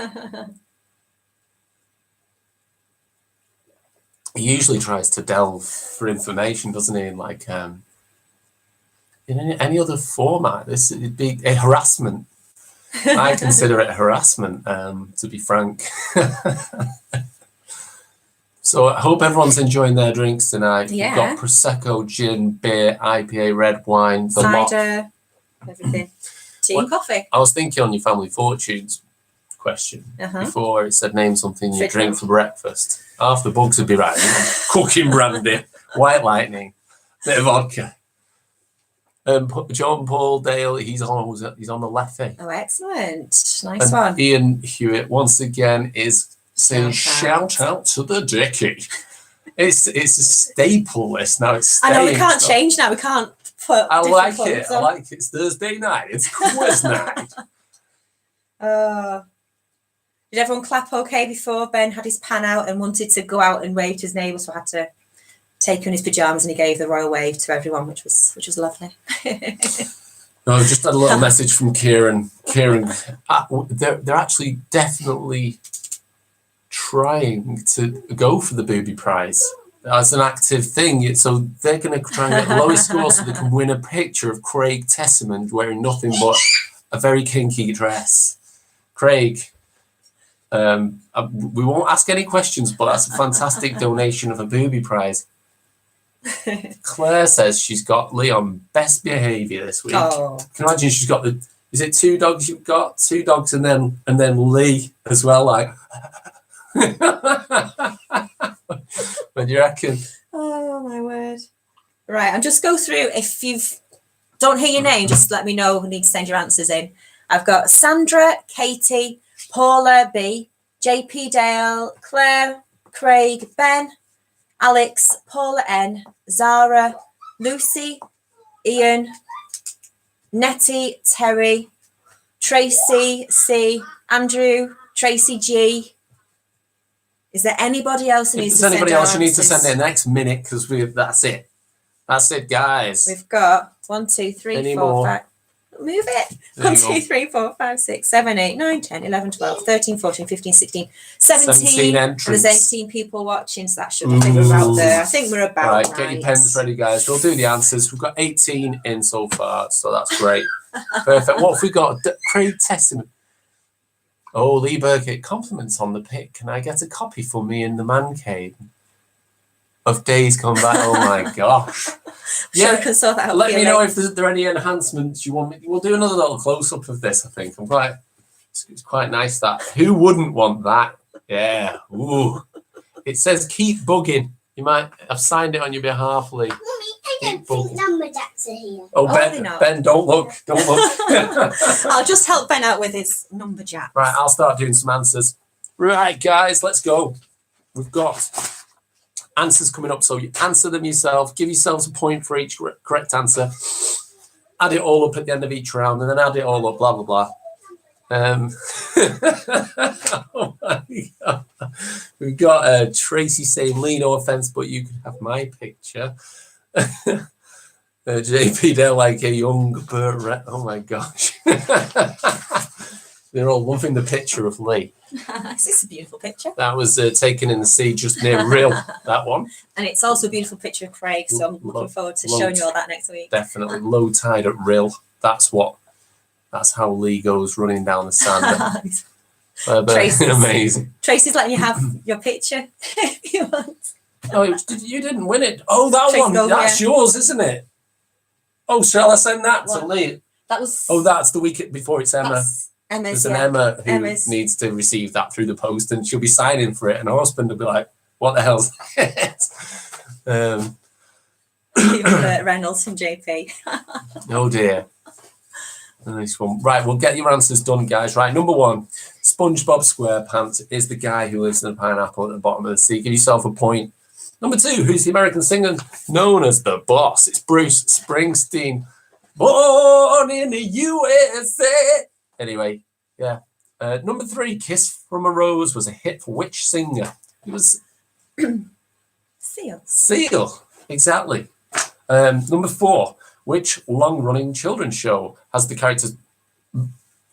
He usually tries to delve for information, doesn't he? Like in any other format, this it'd be a harassment. I consider it harassment, to be frank. So I hope everyone's enjoying their drinks tonight. Yeah. We've got Prosecco, gin, beer, IPA, red wine, the lot. Cider, everything. Tea and coffee. I was thinking on your family fortunes question before, it said name something you Fridge drink milk. for breakfast. Half the bugs would be right. Cooking brandy, white lightning, bit of vodka. John Paul Dale, he's on the lefty. Oh, excellent. Nice And one. Ian Hewitt once again is saying Shout shout out to the Dickie. It's a staple list now. It's I know we staying, can't so change now. We can't put. I different like clothes it. on. I like it. It's Thursday night. It's quiz night. Did everyone clap okay before Ben had his pan out and wanted to go out and wave to his neighbours? So I had to take on his pajamas and he gave the royal wave to everyone, which was lovely. No, I just had a little message from Kieran. Kieran, they're actually definitely trying to go for the booby prize as an active thing. So they're going to try and get the lowest score so they can win a picture of Craig Tessamond wearing nothing but a very kinky dress. Craig, we won't ask any questions, but that's a fantastic donation of a booby prize. Claire says she's got Lee on best behaviour this week. Oh, Can you imagine she's got is it 2 dogs you've got? 2 dogs and then Lee as well, like what do you reckon? oh my word. Right, I'll just go through. If you don't hear your name, just let me know who need to send your answers in. I've got Sandra, Katie, Paula B, JP Dale, Claire, Craig, Ben, Alex, Paula N, Zara, Lucy, Ian, Nettie, Terry, Tracy C, Andrew, Tracy G. Is there anybody else who If needs there's to send anybody else, you need to answers? send it next minute because that's it. That's it, guys. We've got 1, 2, 3, Any 4, more? 5. Move it. There 1, you go. 2, 3, 4, 5, 6, 7, 8, 9, 10, 11, 12, 13, 14, 15, 16, 17. 17 And there's entrants. 18 people watching, so that should be we're about there. I think we're about Right, right. get your pens ready, guys. We'll do the answers. We've got 18 in so far, so that's great. Perfect. What have we got? Craig Testament. Oh, Lee Burkett, compliments on the pic. Can I get a copy for me in the man cave of Days Gone By? Oh my gosh. Sure, we can sort that out. Let for me you know later. if there are any enhancements you want me. We'll do another little close up of this. I think it's quite nice that. Who wouldn't want that? Yeah. Ooh. It says keep bugging. You might have signed it on your behalf, Lee. Mummy, I don't Keep think bugging. number jacks are here. Oh, Oh, they're Ben, not. Ben, don't look. Don't look. I'll just help Ben out with his number jack. Right, I'll start doing some answers. Right, guys, let's go. We've got answers coming up, so you answer them yourself. Give yourselves a point for each correct answer. Add it all up at the end of each round, and then add it all up. Blah blah blah. Oh my God. We've got Tracy saying, "Lee, no offense, but you could have my picture." JP, they're like a young Burt. Oh my gosh. They're all loving the picture of Lee. This is a beautiful picture. That was taken in the sea just near Rill, that one. And it's also a beautiful picture of Craig, so I'm looking forward to showing you all that next week. Definitely low tide at Rill. That's how Lee goes running down the sand. But Tracy's- amazing. Tracy's letting you have your picture if you want. No, you didn't win it. Oh, that Tracy one. Gold, That's yours, isn't it? Oh, shall I send that to What? Lee? That was. Oh, that's the week before it's Emma. That's Emma's. There's an Yeah. Emma who Emma's. needs to receive that through the post, and she'll be signing for it, and her husband will be like, "What the hell's it?" Burt Reynolds from JP. Oh dear. Nice one. Right, we'll get your answers done, guys. Right, number 1, SpongeBob SquarePants is the guy who lives in a pineapple at the bottom of the sea. Give yourself a point. Number 2, who's the American singer known as the Boss? It's Bruce Springsteen. Born in the USA. Anyway, yeah. Number 3, Kiss from a Rose was a hit for which singer? It was Seal. Seal. Exactly. Number 4, which long-running children's show has the characters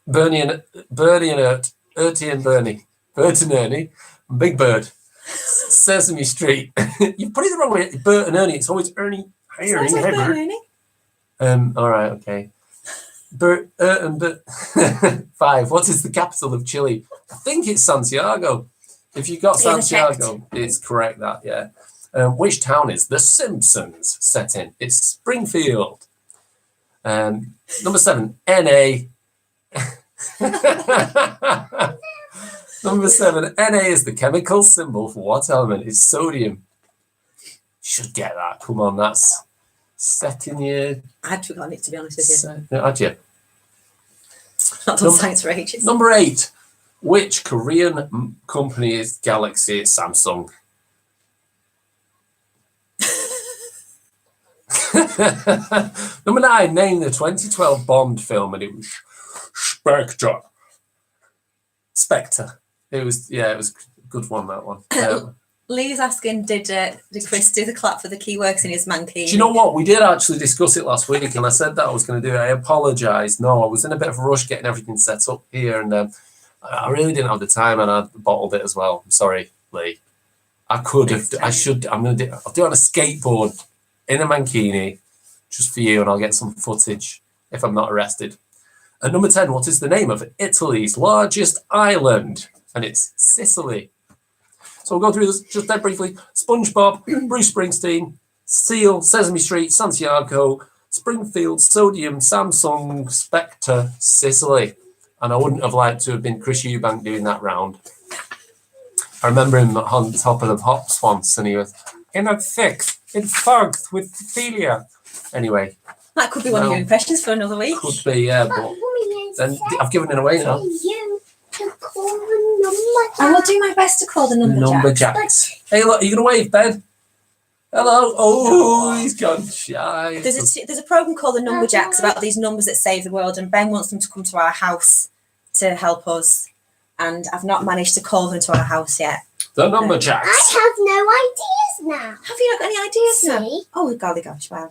Bertie and Ernie, Bert and Ernie, and Big Bird, Sesame Street? You put it the wrong way. Bert and Ernie. It's always Ernie. Hey, Sounds Ernie. like Hey, Bert Bert. and Ernie. All right. Okay. Bert and Bert. 5. What is the capital of Chile? I think it's Santiago. If you got Yeah, I Santiago, it's correct. That yeah. Which town is The Simpsons set in? It's Springfield. Number 7, NA. Number 7, Na is the chemical symbol for what element? It's sodium. Should get that. Come on, that's set in your. I'd forgotten it, to be honest with you. Had you? Not done science for ages. Number 8, which Korean company is Galaxy? It's Samsung. Number 9, name the 2012 Bond film, and it was Spectre. Spectre. It was a good one, that one. Lee's asking, did Chris do the clap for the key works in his mankini? Do you know what? We did actually discuss it last week, and I said that I was going to do it. I apologise. No, I was in a bit of a rush getting everything set up here, and I really didn't have the time, and I bottled it as well. I'm sorry, Lee. I could have. I should. I'll do it on a skateboard in a mankini, just for you, and I'll get some footage if I'm not arrested. And number 10, what is the name of Italy's largest island? And it's Sicily. So we'll go through this just dead briefly. SpongeBob, Bruce Springsteen, Seal, Sesame Street, Santiago, Springfield, Sodium, Samsung, Spectre, Sicily. And I wouldn't have liked to have been Chris Eubank doing that round. I remember him on top of the hops once, and he was in a thick, in fogged with Ophelia. Anyway. That could be one of your impressions for another week. Could be, yeah, but then I've given it away now. I will do my best to call the number Jacks. Hey, look, are you going to wave, Ben? Hello. Oh, he's gone shy. There's a program called the Number Jacks about these numbers that save the world, and Ben wants them to come to our house to help us. And I've not managed to call them to our house yet. The Number Jacks. I have no ideas now. Have you not got any ideas now? See? Oh, golly gosh, wow.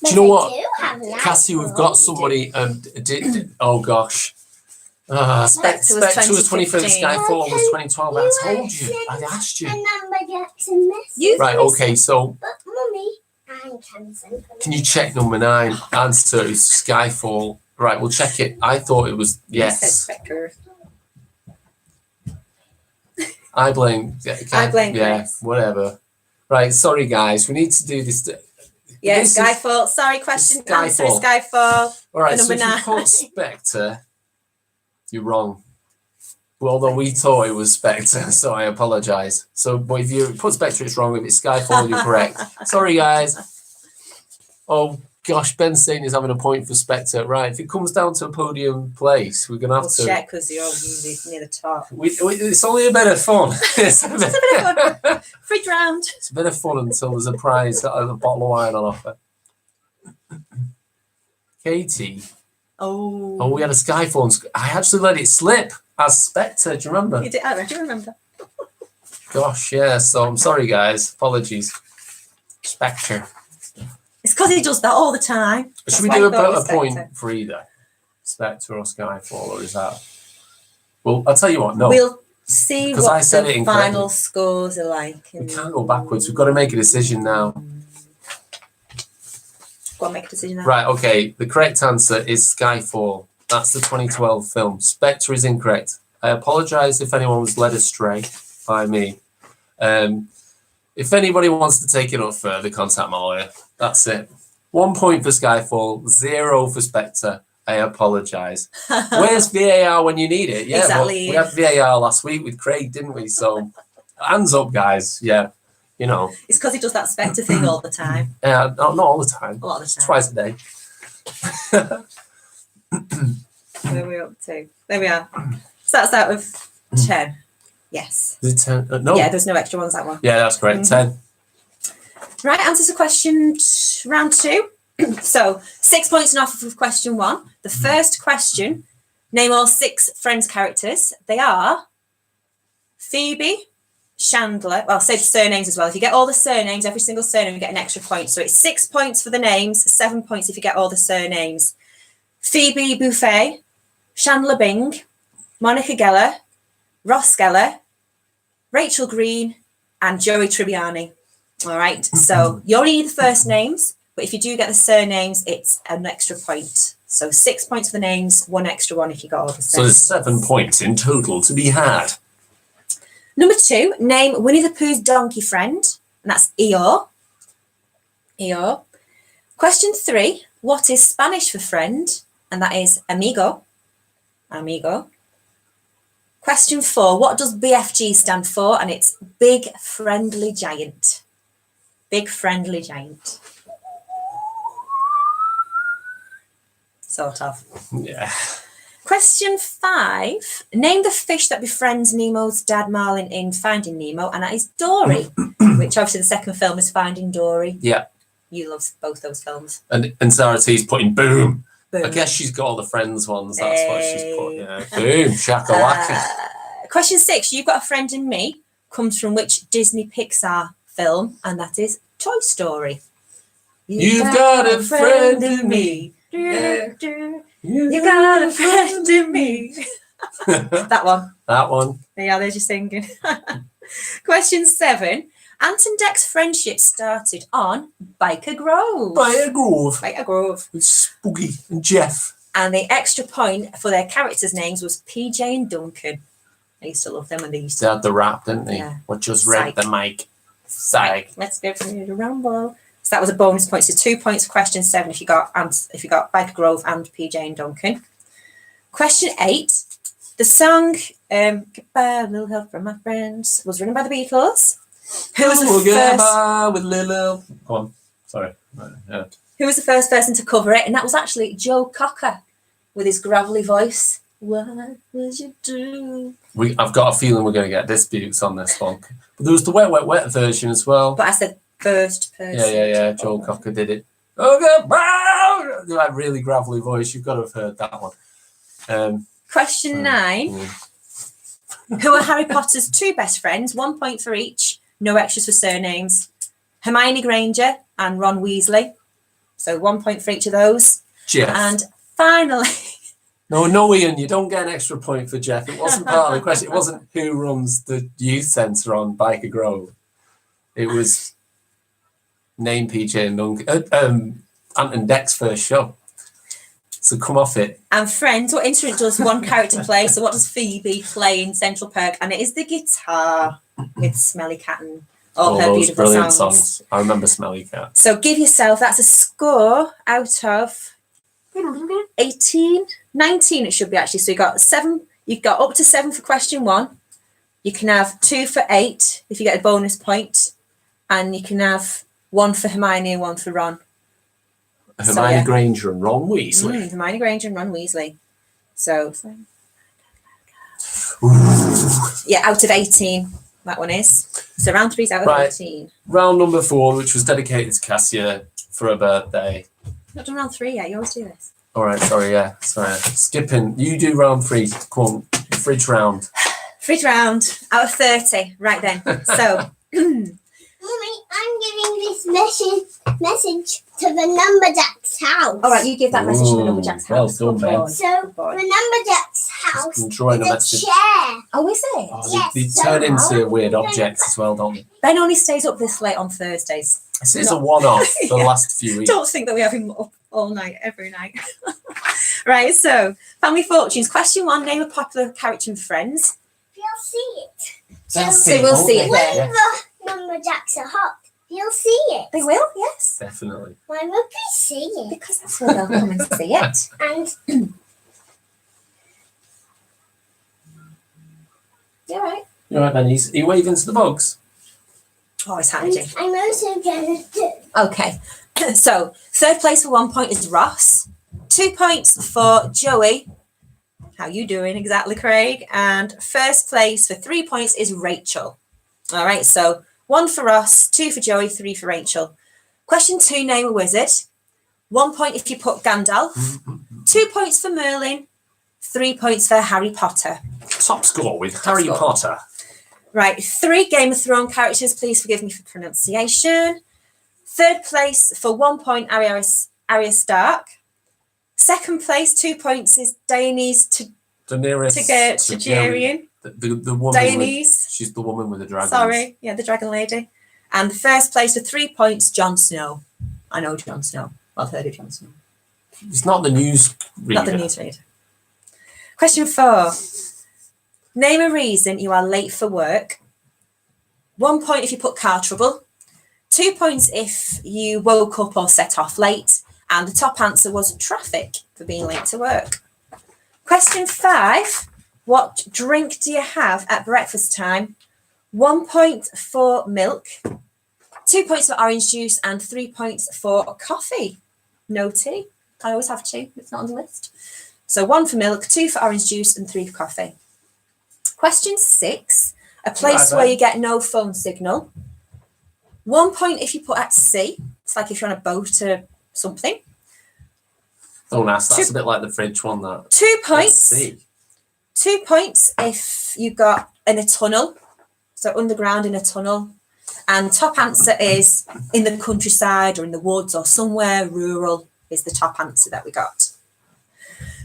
Do you know what, have an Cassie? We've got somebody. Oh gosh. Spectre was Spectre was 2015. 2015. Skyfall was 2012. I You told you. I asked you. The number Jackson message. You Right. Okay. So But mummy, I'm cancelling. can you check number 9? Answer is Skyfall. Right. We'll check it. I thought it was You said yes. Spectre. I blame. I blame Yeah. Chris. Whatever. Right. Sorry, guys. We need to do this. Yeah, This is- Skyfall. Sorry, question. Answer is Skyfall. Skyfall. All right, For so if number you put Spectre, you're wrong. Well, although we thought it was Spectre, so I apologise. So, but if you put Spectre, it's wrong. If it's Skyfall, you're correct. Sorry, guys. Oh gosh, Ben's saying he's having a point for Spectre. Right, if it comes down to a podium place, we're gonna have We'll to. check because you're usually near the top. It's only a bit of fun. It's a Just a bit of fun. Free round. It's a bit of fun until there's a prize, a bottle of wine on offer. Katie. Oh. We had a Skyfall. I actually let it slip as Spectre. Do you remember? You did, I do remember. Gosh, yeah. So I'm sorry, guys. Apologies. Spectre. It's because he does that all the time. That's Should we why do I thought it a was point Spectre. for either Spectre or Skyfall, or is that? Well, I'll tell you what. No, We'll see 'Cause I what said it the incorrectly. final scores are like. we can't go backwards. We've got to make a decision now. Go on, make a decision now. Right. Okay. The correct answer is Skyfall. That's the 2012 film. Spectre is incorrect. I apologise if anyone was led astray by me. If anybody wants to take it up further, contact my lawyer. That's it. 1 point for Skyfall, 0 for Spectre. I apologise. Where's VAR when you need it? Yeah, Exactly. we had VAR last week with Craig, didn't we? So hands up, guys. Yeah, you know. It's because he does that Spectre thing all the time. Yeah, not all the time. A lot of the time. Twice a day. Where are we up to? There we are. So that's out of 10. Yes. Is it 10? No. Yeah, there's no extra ones that one. Yeah, that's correct. 10. Right, answers to question round 2. So 6 points and off of question 1. The first question, name all 6 Friends characters. They are Phoebe, Chandler. Well, say the surnames as well. If you get all the surnames, every single surname, you get an extra point. So it's 6 points for the names, 7 points if you get all the surnames. Phoebe Buffet, Chandler Bing, Monica Geller, Ross Geller, Rachel Green, and Joey Tribbiani. All right, so you only need the first names, but if you do get the surnames, it's an extra point. So 6 points for the names, 1 extra one if you got all the surnames. So there's 7 points in total to be had. Number 2, name Winnie the Pooh's donkey friend, and that's Eeyore. Eeyore. Question 3, what is Spanish for friend? And that is amigo. Amigo. Question 4, what does BFG stand for? And it's Big Friendly Giant. Big Friendly Giant. Sort of. Yeah. Question 5, name the fish that befriends Nemo's dad Marlin in Finding Nemo, and that is Dory, which obviously the second film is Finding Dory. Yeah. You love both those films. And Sarah T's putting boom. Boom. I guess she's got all the Friends ones. That's what she's put. Yeah. Boom. Shakalaka. Question 6, You've Got a Friend in Me comes from which Disney Pixar film? And that is Toy Story. You've got a friend in me. You got a friend in me. That one. That one. Yeah, there's your singing. Question 7, Ant and Dec's friendship started on Biker Grove. By a Grove. Biker Grove. With Spooky and Jeff. And the extra point for their characters' names was PJ and Duncan. I used to love them when they used They to. had the rap, didn't they? Yeah. What just read the mic. Psych. Let's go for the rumble. So that was a bonus point. So 2 points for question 7 if you got Biker Grove and PJ and Duncan. Question 8. The song Goodbye, Little Help from My Friends was written by the Beatles. Who was the first? With little. Go on. Sorry. Yeah. Who was the first person to cover it? And that was actually Joe Cocker with his gravelly voice. What would you do? I've got a feeling we're going to get disputes on this one. But there was the Wet, Wet, Wet version as well. But I said first person. Yeah. Joel Cocker did it. Oh, God. That really gravelly voice. You've got to have heard that one. Question 9. Who are Harry Potter's 2 best friends? 1 point for each. No extras for surnames. Hermione Granger and Ron Weasley. So 1 point for each of those. Jeff. And finally, No, Ian, you don't get an extra point for Jeff. It wasn't part of the question. It wasn't who runs the youth centre on Biker Grove. It was name PJ and Duncan. Ant and Dec's first show. So come off it. and Friends, what instrument does one character play? So what does Phoebe play in Central Perk? And it is the guitar with Smelly Cat and all her those beautiful brilliant songs. I remember Smelly Cat. So give yourself, that's a score out of 18, 19 it should be actually. So you got 7, you've got up to 7 for question 1. You can have 2 for 8 if you get a bonus point. And you can have 1 for Hermione and 1 for Ron. Hermione Granger and Ron Weasley. Hermione Granger and Ron Weasley. So, yeah, out of 18, that one is. So round 3 is out of Right. 18. Round number 4, which was dedicated to Cassia for her birthday. Not done round 3 yet, you always do this. All right, sorry. Skipping. You do round 3. Come on, fridge round. Fridge round, out of 30. Right then. So, Mummy, I'm giving this message to the Numberjack's house. all right, you give that message to the Ooh, Numberjack's well house. done, Good Ben. boy. So, Good boy. the Numberjack's house Just drawing a is a message. chair. Oh, is it? Oh, Yes, they so turn into now- weird objects as well, don't they? Ben only stays up this late on Thursdays. This is a one-off for the Yeah. last few weeks. Don't think that we have him up all night, every night. Right, so Family Fortunes. Question 1, name a popular character in Friends. You'll see it. So we'll see it When there. the lumberjacks are hot, you'll see it. They will, yes. Definitely. Why would we see it? Because that's where they'll come and see it. And You all right? You all right, Benny? Are you waving to the bugs? Oh, it's hiding. I'm also gonna do. Okay. So, third place for 1 point is Ross. 2 points for Joey. How you doing exactly, Craig? And first place for 3 points is Rachel. All right, so 1 for Ross, 2 for Joey, 3 for Rachel. Question 2, name a wizard. 1 point if you put Gandalf. 2 points for Merlin. 3 points for Harry Potter. Top score with Harry score. Potter. Right, 3 Game of Thrones characters. Please forgive me for pronunciation. Third place for 1 point, Arya Stark. Second place, 2 points is Daenerys Targaryen. The woman. Daenerys. She's the woman with the dragons. Sorry, yeah, the Dragon Lady. And the first place for 3 points, Jon Snow. I know Jon Snow. I've heard of Jon Snow. It's not the news reader. Not the newsreader. Question 4. Name a reason you are late for work. 1 point if you put car trouble. 2 points if you woke up or set off late. And the top answer was traffic for being late to work. Question 5. What drink do you have at breakfast time? 1 point for milk. 2 points for orange juice and 3 points for coffee. No tea. I always have tea. It's not on the list. So 1 for milk, 2 for orange juice and 3 for coffee. Question 6. A place where you get no phone signal. 1 point if you put at sea. It's like if you're on a boat or something. Don't ask. That's a bit like the fridge one. That. 2 Let's points. see. 2 points if you got in a tunnel. So underground in a tunnel. And top answer is in the countryside or in the woods or somewhere rural is the top answer that we got.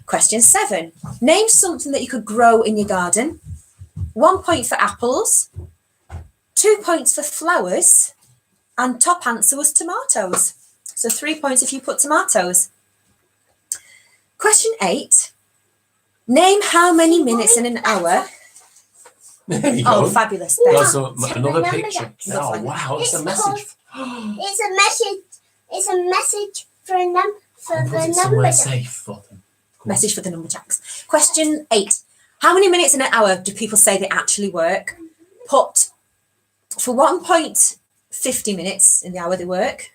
Question 7. Name something that you could grow in your garden. 1 point for apples. 2 points for flowers. And top answer was tomatoes. So 3 points if you put tomatoes. Question 8. Name how many minutes in an hour. There you Oh, go. fabulous. Got There. some- another picture. Oh Lovely. wow! It's a It's message. It's a message. It's a message for Put the it somewhere number. safe for them. Message for the numberjacks. Question 8. How many minutes in an hour do people say they actually work? Put for 1 point, 50 minutes in the hour they work.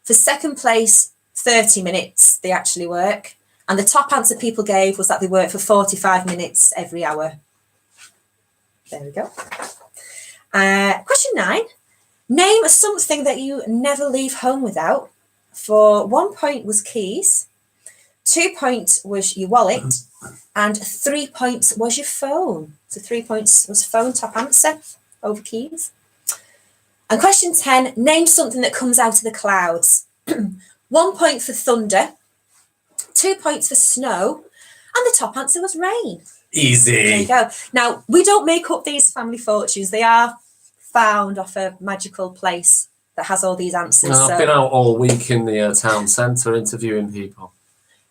For second place, 30 minutes they actually work. And the top answer people gave was that they work for 45 minutes every hour. There we go. Question 9. Name something that you never leave home without. For 1 point was keys. 2 points was your wallet. And 3 points was your phone. So 3 points was phone, top answer, over keys. And question 10. Name something that comes out of the clouds. 1 point for thunder. 2 points for snow. And the top answer was rain. There you Easy. go. Now, we don't make up these family fortunes. They are found off a magical place that has all these answers. No, I've been out all week in the town centre interviewing people.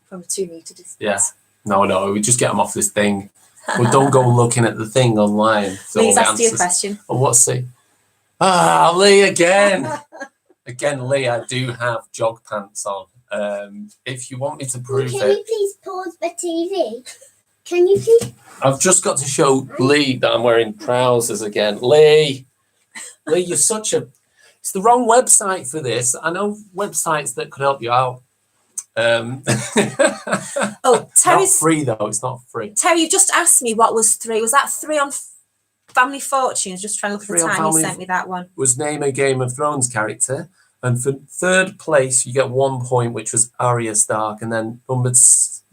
From a 2 metre distance. Yeah. No, we just get them off this thing. We don't go looking at the thing online. for all Please the ask you a answers. question. Oh, what's it? Lee again. Again, Lee, I do have jog pants on. If you want me to prove Can it, you please pause the TV? Can you please? I've just got to show Lee that I'm wearing trousers again. Lee, you're such a... It's the wrong website for this. I know websites that could help you out. Oh, Not Terry's... free, though. It's not free. Terry, you just asked me what was 3. Was that 3 on Family Fortunes? Just trying to look for the 3 on time you Family- sent me that one. Was name a Game of Thrones character. And for third place, you get 1 point, which was Arya Stark. And then the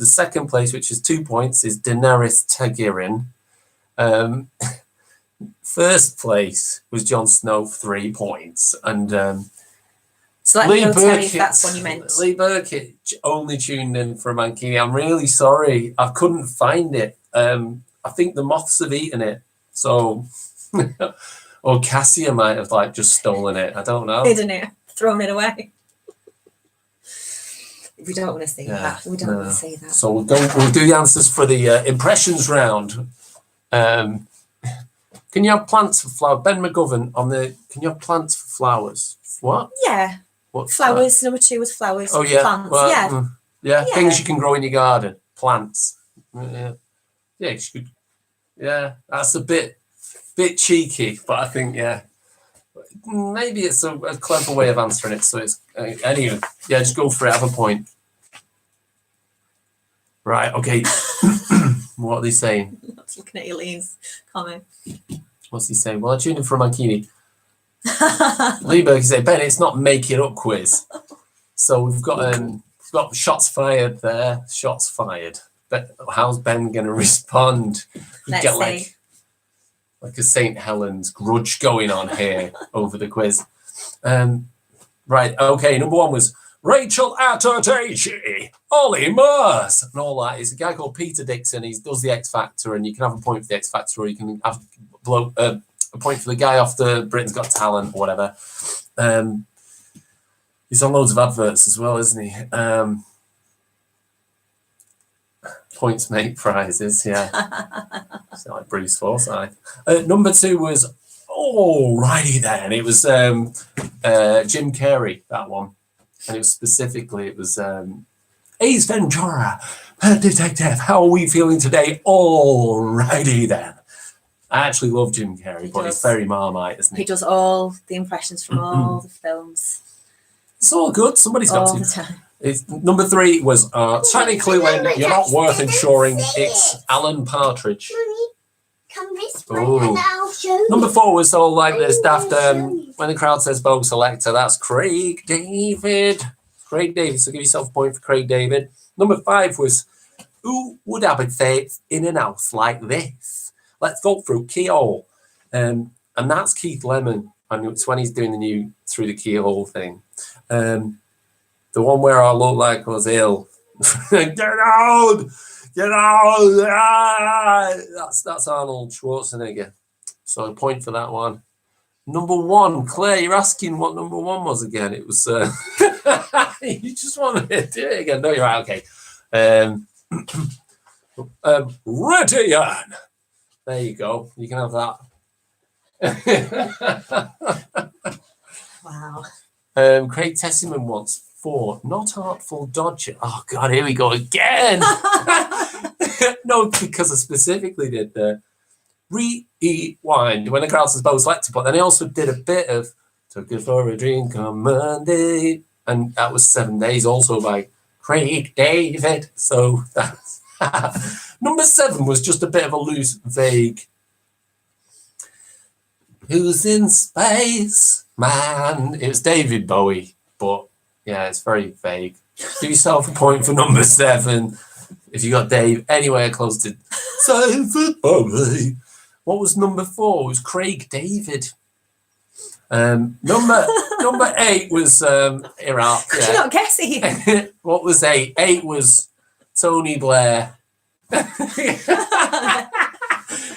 second place, which is 2 points, is Daenerys Targaryen. First place was Jon Snow, 3 points. And So let me know, Terry, if that's one you meant. Lee Burkitt only tuned in for a Mankini. I'm really sorry. I couldn't find it. I think the moths have eaten it. So, or Cassia might have just stolen it. I don't know. Hidden it, thrown it away. We don't want to see that. We don't want to see that. So we'll do the answers for the impressions round. Can you have plants for flowers? Ben McGovern on the. Can you have plants for flowers? What? Yeah. What? Flowers. Number 2 was flowers. Oh yeah. Plants. Well, Yeah. yeah. Yeah. Things you can grow in your garden. Plants. Yeah. Yeah. You could, yeah. That's a bit cheeky, but I think maybe it's a clever way of answering it. So it's anyway. Yeah. Just go for it. Have a point. Right. Okay. What are they saying? I'm not looking at Eileen's comment. What's he saying? Well, I tuned in for a Mankini. Lieberg said, Ben, it's not make it up quiz. So we've got shots fired there. Shots fired. But how's Ben going to respond? We Let's get see. like a St. Helens grudge going on here over the quiz. Right. Okay. Number 1 was Rachel Atoteichi, Ollie Murs, and all that. It's a guy called Peter Dixon. He does the X Factor, and you can have a point for the X Factor, or you can have a point for the guy off the Britain's Got Talent or whatever. He's on loads of adverts as well, isn't he? Points make prizes, yeah. So like Bruce Forsyth. Number 2 was alrighty then. It was Jim Carrey, that one. And it was specifically, Ace Ventura, Pet Detective, how are we feeling today? Alrighty then. I actually love Jim Carrey, but he's very Marmite, isn't he? He does all the impressions from all the films. It's all good. Somebody's got All to. the time. Number 3 was technically when you're not worth insuring, it's Alan Partridge. Mummy, come this way Ooh. and I'll show you. Number 4 was all like this daft, when the crowd says Vogue Selector, that's Craig David. Craig David, so give yourself a point for Craig David. Number 5 was, who would have a faith in an house like this? Let's go through keyhole. And that's Keith Lemon. And it's when he's doing the new Through the Keyhole thing. The one where I look like I was ill. Get out! Get out! Ah! That's Arnold Schwarzenegger. So a point for that one. Number 1, Claire, you're asking what number 1 was again. It was you just want to do it again. No, you're right, okay. Radian. There you go. You can have that. Wow. Craig Tessiman wants 4. Not Artful Dodger. Oh God, here we go again. No, because I specifically did the rewind when the crowd says both selected, but then I also did a bit of Took It for a Drink on Monday, and that was 7 Days, also by Craig David. So that's number 7 was just a bit of a loose, vague. Who's in space, man? It was David Bowie, but yeah, it's very vague. Give yourself a point for number 7 if you got Dave anywhere close to David Bowie. What was number 4? It was Craig David. Number 8 was Iraq. Could you not guess it? What was 8? 8 was Tony Blair.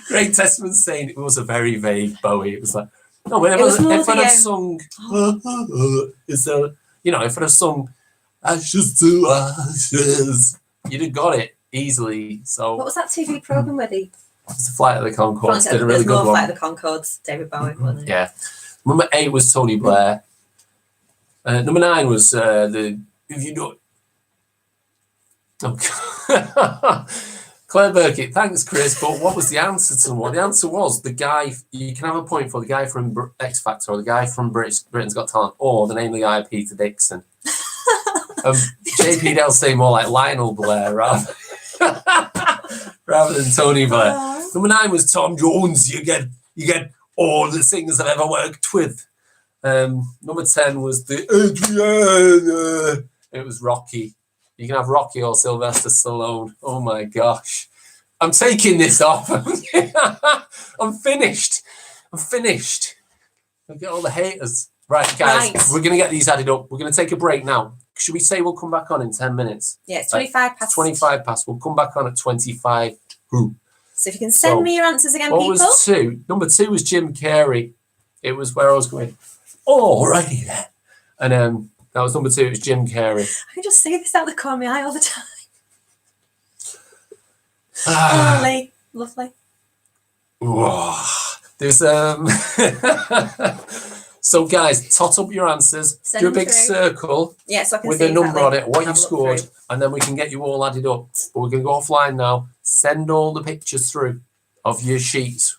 Great Testament saying it was a very vague Bowie. It was like, no, whenever It was more if I'd the, have sung, is there, you know, if I'd have sung Ashes to Ashes, you'd have got it easily. So What was that TV program where they it's the Flight of the Conchords. Did a really there's more good one. Flight of the Conchords, David Bowie, wasn't it? Yeah. Number 8 was Tony Blair. Number 9 was the if you know. Oh. Claire Burkett, thanks, Chris. But what was the answer to what? The answer was the guy. You can have a point for the guy from X Factor, or the guy from Britain's Got Talent, or the name of the guy, Peter Dixon. JP Dell say more like Lionel Blair rather than Tony Blair. Number 9 was Tom Jones. You get all the singers I've ever worked with. Number 10 was the Adriana. It was Rocky. You can have Rocky or Sylvester Stallone. Oh my gosh. I'm taking this off. I'm finished. I'll get all the haters. Right, guys, Right. we're going to get these added up. We're going to take a break now. Should we say we'll come back on in 10 minutes? Yeah, it's 25 past. 25 past. We'll come back on at 25. Who? So if you can send So, me your answers again, What people. was 2? Number 2 was Jim Carrey. It was where I was going, alrighty then. And that was number 2. It was Jim Carrey. I can just see this out the corner of my eye all the time. Ah. Lovely. Lovely. Whoa. There's so guys, tot up your answers. Send Do a them big through. circle Yeah, so I can with see a number on exactly. it, what Have you've a look scored, through. and then we can get you all added up. But we're gonna go offline now. Send all the pictures through of your sheets.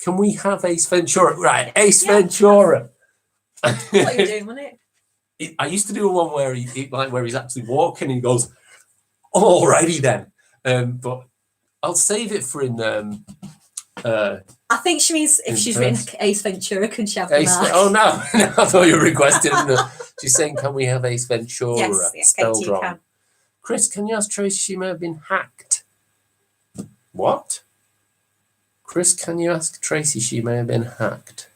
Can we have Ace Ventura? Right, Ace Yeah. Ventura. What are you doing, wasn't it? I used to do one where where he's actually walking. And he goes, "Alrighty then," but I'll save it for in. I think she means if she's written Ace Ventura, can she have the Ace. mark? Oh no, I thought you were requesting. She's saying, "Can we have Ace Ventura?" Yes, Katie, spelled you wrong. can. Chris, can you ask Tracy? She may have been hacked. What? Chris, can you ask Tracy? She may have been hacked.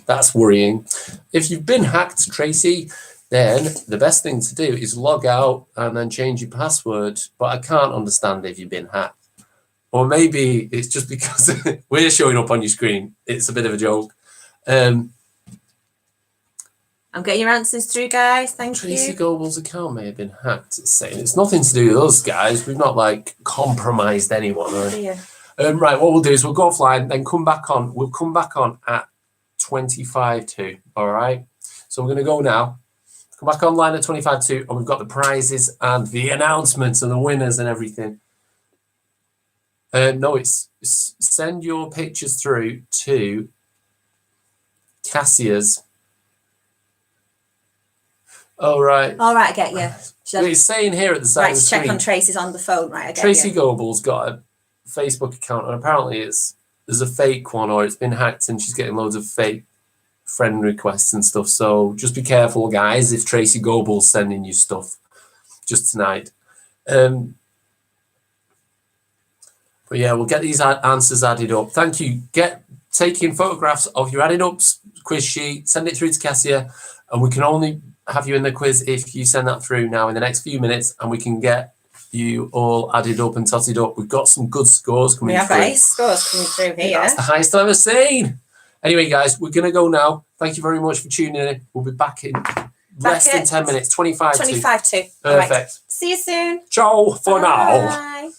That's worrying. If you've been hacked, Tracy, then the best thing to do is log out and then change your password. But I can't understand if you've been hacked. Or maybe it's just because we're showing up on your screen. It's a bit of a joke. I'm getting your answers through, guys. Thank Tracy you. Goble's account may have been hacked. It's saying it's nothing to do with us, guys. We've not like compromised anyone. Or Yeah. right, what we'll do is we'll go offline, then come back on. We'll come back on at 25 to. All right. So we're going to go now. Come back online at 25 to, and we've got the prizes and the announcements and the winners and everything. No, it's send your pictures through to Cassia's. Oh, right. All right, I get you. It's saying here at the side Right, of the to check screen. on Tracy's on the phone. Right, I get Tracy you. Goble's got a Facebook account, and apparently there's a fake one, or it's been hacked, and she's getting loads of fake friend requests and stuff. So just be careful, guys, if Tracy Goble's sending you stuff just tonight. But yeah, we'll get these answers added up. Thank you. Taking photographs of your added up quiz sheet, send it through to Cassia, and we can only have you in the quiz if you send that through now in the next few minutes, and we can get you all added up and totted up. We've got some good scores coming We through. have got ace scores coming through here. That's the highest I've ever seen. Anyway, guys, we're going to go now. Thank you very much for tuning in. We'll be back in less than at 10 minutes, 25 to. 25 to. All right. Perfect. See you soon. Ciao for now. Bye.